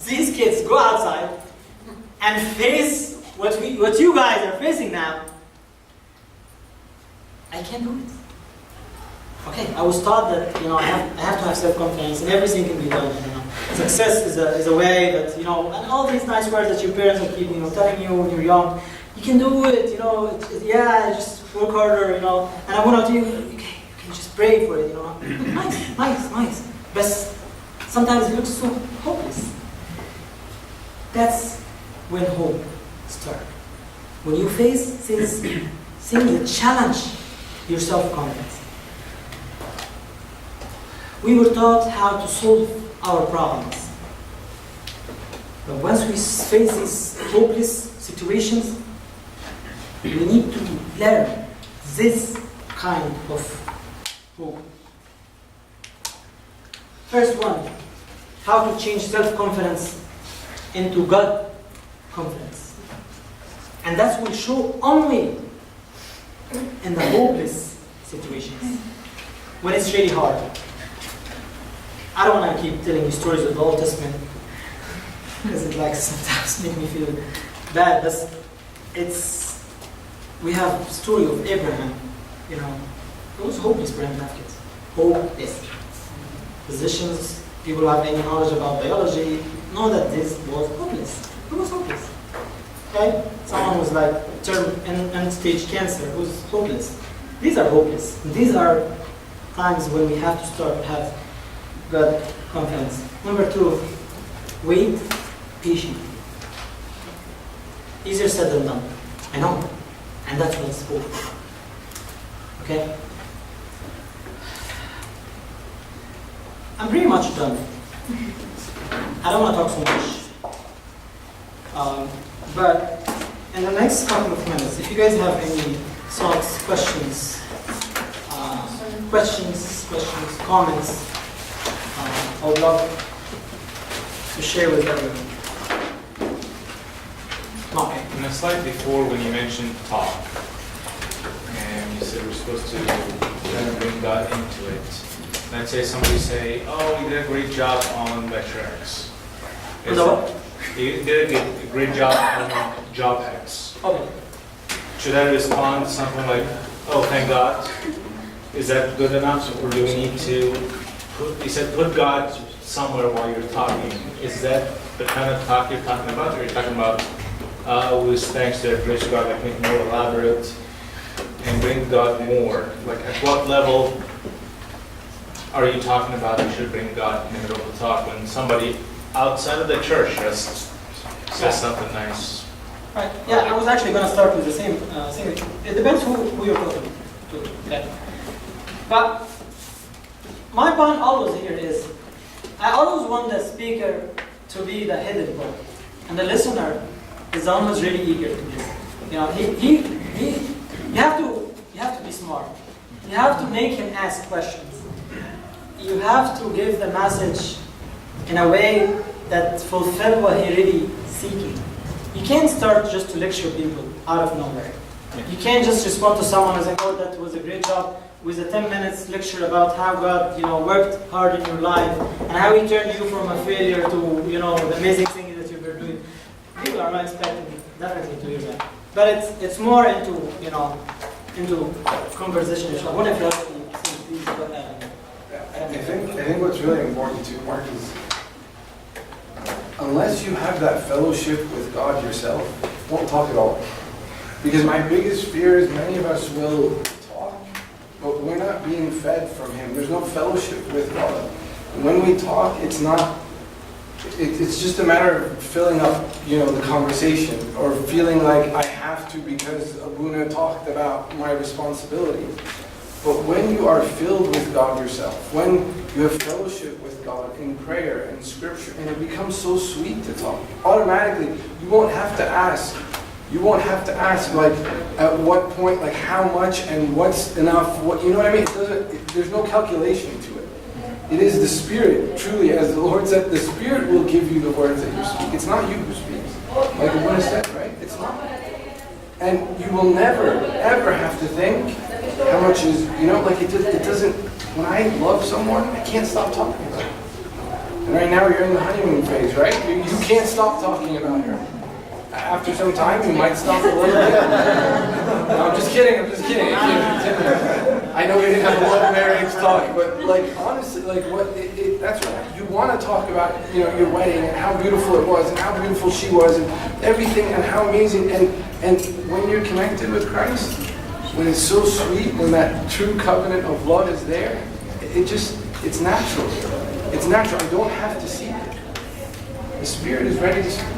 these kids go outside and face what you guys are facing now, I can't do it. Okay, I was taught that I have to have self-confidence and everything can be done. Success is a way that and all these nice words that your parents will keep telling you when you're young. You can do it, just work harder, and I want to tell you, you can just pray for it, Nice. But sometimes it looks so hopeless. That's when hope starts. When you face things that challenge your self-confidence. We were taught how to solve our problems. But once we face these hopeless situations, we need to learn this kind of hope. First one, how to change self-confidence into God confidence. And that will show only in the hopeless situations, when it's really hard. I don't want to keep telling you stories of the Old Testament because it like sometimes make me feel bad. But we have a story of Abraham. You know, it was hopeless for him to have kids. Hopeless. Physicians, people who have any knowledge about biology know that this was hopeless. It was hopeless. Okay? Someone was like end-stage cancer. It was hopeless. These are hopeless. These are times when we have to start have God confidence. Number 2, wait patiently. Easier said than done. I know. And that's what it's for. Okay? I'm pretty much done. I don't want to talk so much. But in the next couple of minutes, if you guys have any thoughts, questions, comments, I would love to share with everyone. Okay. In the slide before, when you mentioned talk, and you said we're supposed to kind of bring God into it. Let's say somebody say, "Oh, you did a great job on lecture X." You did a great job on job X. Okay. Should I respond to something like, "Oh, thank God"? Is that good enough, or do we need to you said put God somewhere while you're talking? Is that the kind of talk you're talking about, or you're talking about with thanks to grace of God, like make more elaborate and bring God more? Like at what level are you talking about you should bring God in the middle of the talk when somebody outside of the church just says something nice? Right. Yeah, I was actually going to start with the same thing. It depends who you're talking to. Okay. But my point always here is, I always want the speaker to be the headed boy, and the listener is the one who's really eager to listen. You know, you have to be smart. You have to make him ask questions. You have to give the message in a way that fulfills what he really seeking. You can't start just to lecture people out of nowhere. You can't just respond to someone and say, "Oh, that was a great job," with a 10 minutes lecture about how God, worked hard in your life and how He turned you from a failure to, the amazing thing that you were doing. People are not expecting definitely to hear that. But it's more into conversation. I wonder if you have any things, but I think what's really important too, Mark, is unless you have that fellowship with God yourself, don't talk at all. Because my biggest fear is many of us will talk, but we're not being fed from Him. There's no fellowship with God. And when we talk, it's just a matter of filling up, the conversation, or feeling like I have to because Abuna talked about my responsibility. But when you are filled with God yourself, when you have fellowship with God in prayer and scripture, and it becomes so sweet to talk, automatically, you won't have to ask. You won't have to ask, like, at what point, like, how much and what's enough, you know what I mean? There's no calculation to it. It is the Spirit, truly, as the Lord said, the Spirit will give you the words that you speak. It's not you who speaks. Like the one said, right? It's not. And you will never, ever have to think how much is, it doesn't, when I love someone, I can't stop talking about it. And right now you're in the honeymoon phase, right? You can't stop talking about her. After some time, you might stop a little bit. No, I'm just kidding. I know we didn't have a love marriage talk, but honestly, that's what you want to talk about. Your wedding and how beautiful it was, and how beautiful she was, and everything, and how amazing. And when you're connected with Christ, when it's so sweet, when that true covenant of love is there, it's natural. It's natural. I don't have to see it. The Spirit is ready to speak.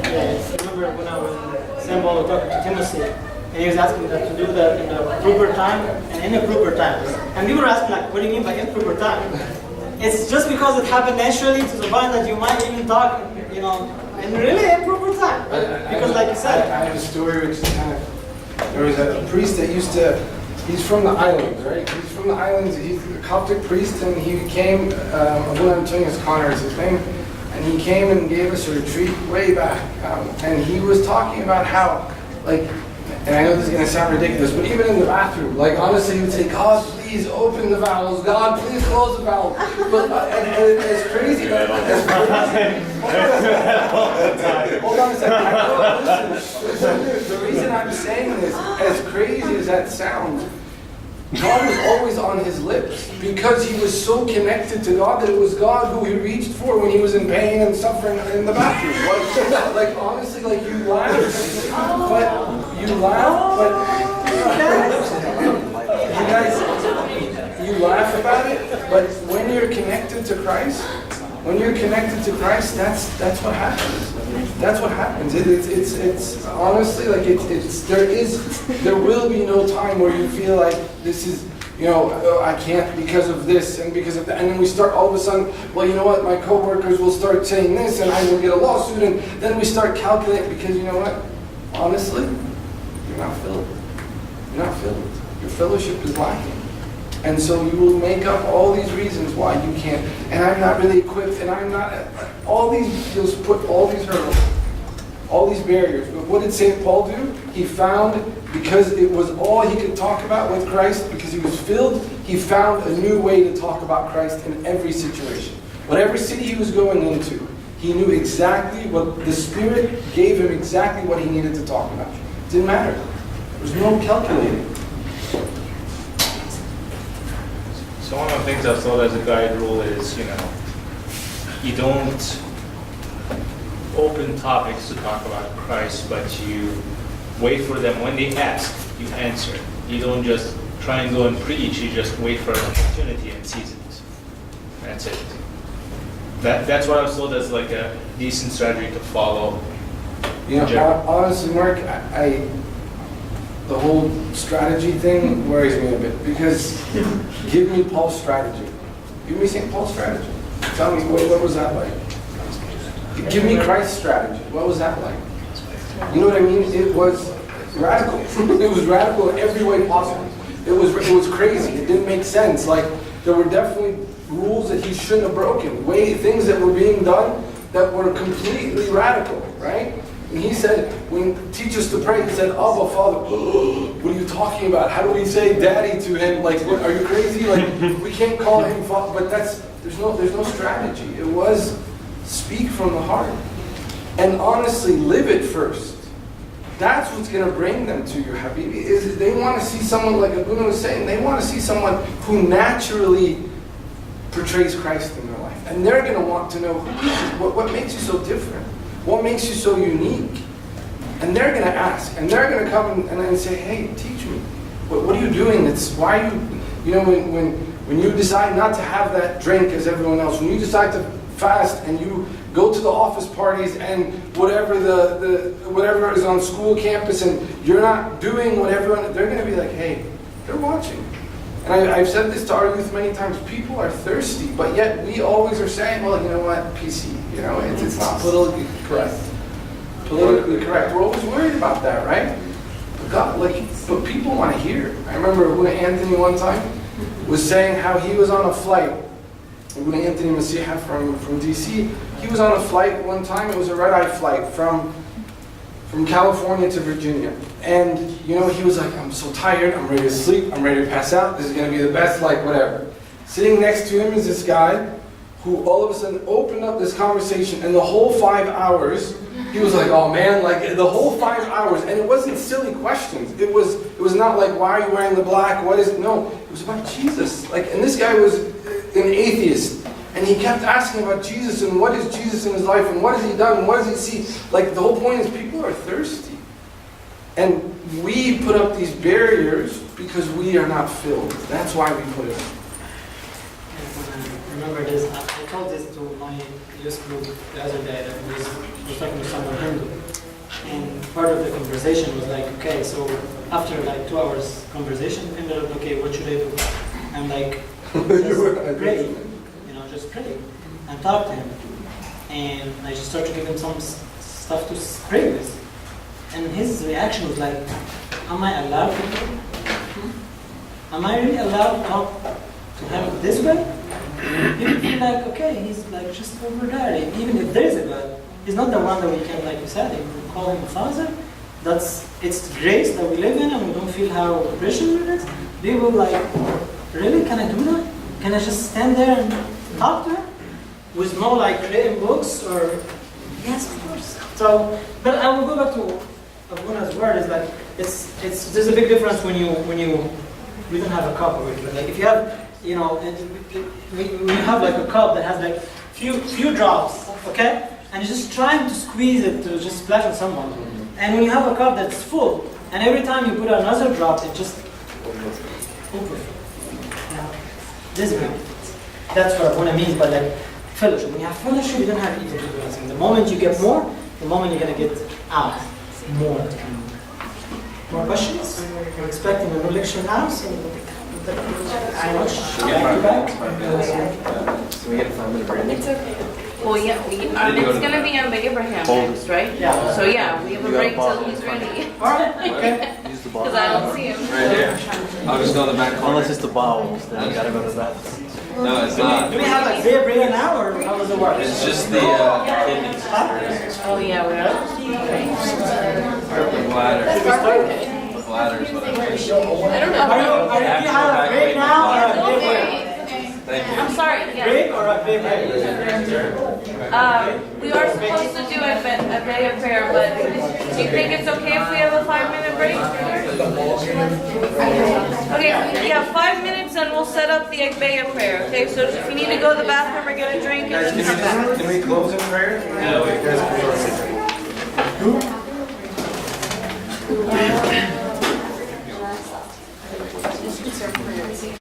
Yeah, I remember when Sam Paul was talking to Timothy, and he was asking that to do that in a proper time and in a proper time. And people were asking, like, what do you mean by improper time? It's just because it happened naturally to the point that you might even talk, in really improper time. Because, like you said, I have a story which is kind of, there was a priest that he's from the islands, right? He's from the islands, he's a Coptic priest, and he came, Abuna Antonio Connor is his name, and he came and gave us a retreat way back. And he was talking about how, And I know this is going to sound ridiculous, but even in the bathroom, like honestly, he would say, God, please open the valves. God, please close the valve. But, and it's crazy. Hold on a second. Listen, the reason I'm saying this, as crazy as that sounds, God was always on his lips because he was so connected to God that it was God who he reached for when he was in pain and suffering in the bathroom. Like honestly, like you laugh, but you laugh about it. But when you're connected to Christ, that's what happens. That's what happens. It's honestly like there will be no time where you feel like this is, I can't because of this and because of that. And then we start all of a sudden, well, you know what, my coworkers will start saying this and I will get a lawsuit, and then we start calculating because you know what? Honestly, you're not filled. You're not filled. Your fellowship is lacking. And so you will make up all these reasons why you can't, and I'm not really equipped, and I'm not, you'll put all these hurdles, all these barriers. But what did St. Paul do? He found, because it was all he could talk about with Christ, because he was filled, he found a new way to talk about Christ in every situation. Whatever city he was going into, he knew exactly what the Spirit gave him, exactly what he needed to talk about. It didn't matter. There was no calculating. So one of the things I've thought as a guide rule is, you don't open topics to talk about Christ, but you wait for them. When they ask, you answer. You don't just try and go and preach, you just wait for an opportunity and seize it. That's it. That's what I was told as like a decent strategy to follow. Honestly, Mark, the whole strategy thing worries me a bit, because give me Paul's strategy. Give me St. Paul's strategy. Tell me, what was that like? Give me Christ's strategy. What was that like? You know what I mean? It was radical. It was radical in every way possible. It was crazy. It didn't make sense. Like, there were definitely rules that he shouldn't have broken. Things that were being done that were completely radical, right? And he said, when teach us to pray, he said, Abba, Father. What are you talking about? How do we say daddy to him? Like, what, are you crazy? Like, we can't call him Father. But there's no strategy. It was speak from the heart. And honestly, live it first. That's what's going to bring them to you, Habibi. Is they want to see someone, like Abuna was saying, they want to see someone who naturally portrays Christ in their life. And they're going to want to know, who is it? What makes you so different? What makes you so unique? And they're going to ask, and they're going to come and say, hey, teach me. What are you doing? Why are you, when you decide not to have that drink as everyone else, when you decide to fast and you go to the office parties and whatever whatever is on school campus, and you're not doing what everyone, they're going to be like, hey, they're watching. And I've said this to our youth many times, people are thirsty, but yet we always are saying, well, you know what, PC, it's not politically correct. Politically correct. We're always worried about that, right? But people want to hear. I remember when Anthony one time was saying how he was on a flight. When Anthony Masiha from DC, he was on a flight one time. It was a red-eye flight from California to Virginia. And, he was like, I'm so tired, I'm ready to sleep, I'm ready to pass out, this is going to be the best, whatever. Sitting next to him is this guy who all of a sudden opened up this conversation, and the whole 5 hours, he was like, oh man, the whole 5 hours, and it wasn't silly questions. It was not like, why are you wearing the black, what is it? No, it was about Jesus. And this guy was an atheist. And he kept asking about Jesus, and what is Jesus in his life, and what has he done, and what does he see? The whole point is people are thirsty. And we put up these barriers because we are not filled. That's why we put it up. I remember this, I told this to my youth group the other day, that was talking to someone Hindu. And part of the conversation was like, okay, so after 2 hours conversation, we ended up, okay, what should I do? I'm like, just pray. Just pray and talk to him. And I just started to give him some stuff to pray with. And his reaction was like, am I allowed to pray? Am I really allowed to talk to him this way? People feel like, okay, he's just over there. Even if there is a God, he's not the one that we can, like you said, we can call him Father. it's grace that we live in and we don't feel how precious it is, they will like, really, can I do that? Can I just stand there and talk to her? With no like written books or, yes, of course. So, but I will go back to Abuna's word, is like, there's a big difference when we don't have a cup already, but like if you have, you know, when you have like a cup that has like few drops, okay? And you're just trying to squeeze it to just splash on someone. And when you have a cup that's full, and every time you put another drop, it just overflows. Now, this is that's what I mean by like fellowship. When you have fellowship, you don't have equal difference. The moment you get more, the moment you're gonna get out more. More questions? We're expecting a new lecture now, so I watch. So we get a 5-minute break. It's okay. Well, yeah, it's gonna be on the Abraham next, right? Yeah. So yeah, we have a break till he's ready. Alright, okay. Use the Because I don't see him. Right here. I'll just go in the back corner. Unless it's the bowels, then I gotta go to the bathroom. No, it's not. Do we have like beer break now, or how does it work? It's just the kidneys. Oh yeah, we are. The bladder. The bladder is what I wish. I don't know. Do you have a break now, or a beer break? Thank you. I'm sorry. Yeah. Break or a beer break? We are supposed to do a day of prayer, but do you think it's okay if we have a 5-minute break? Okay, yeah, 5 minutes and we'll set up the Agbeya prayer. Okay, so if you need to go to the bathroom or get a drink, and then come back. Can we close in prayer? It's our prayer.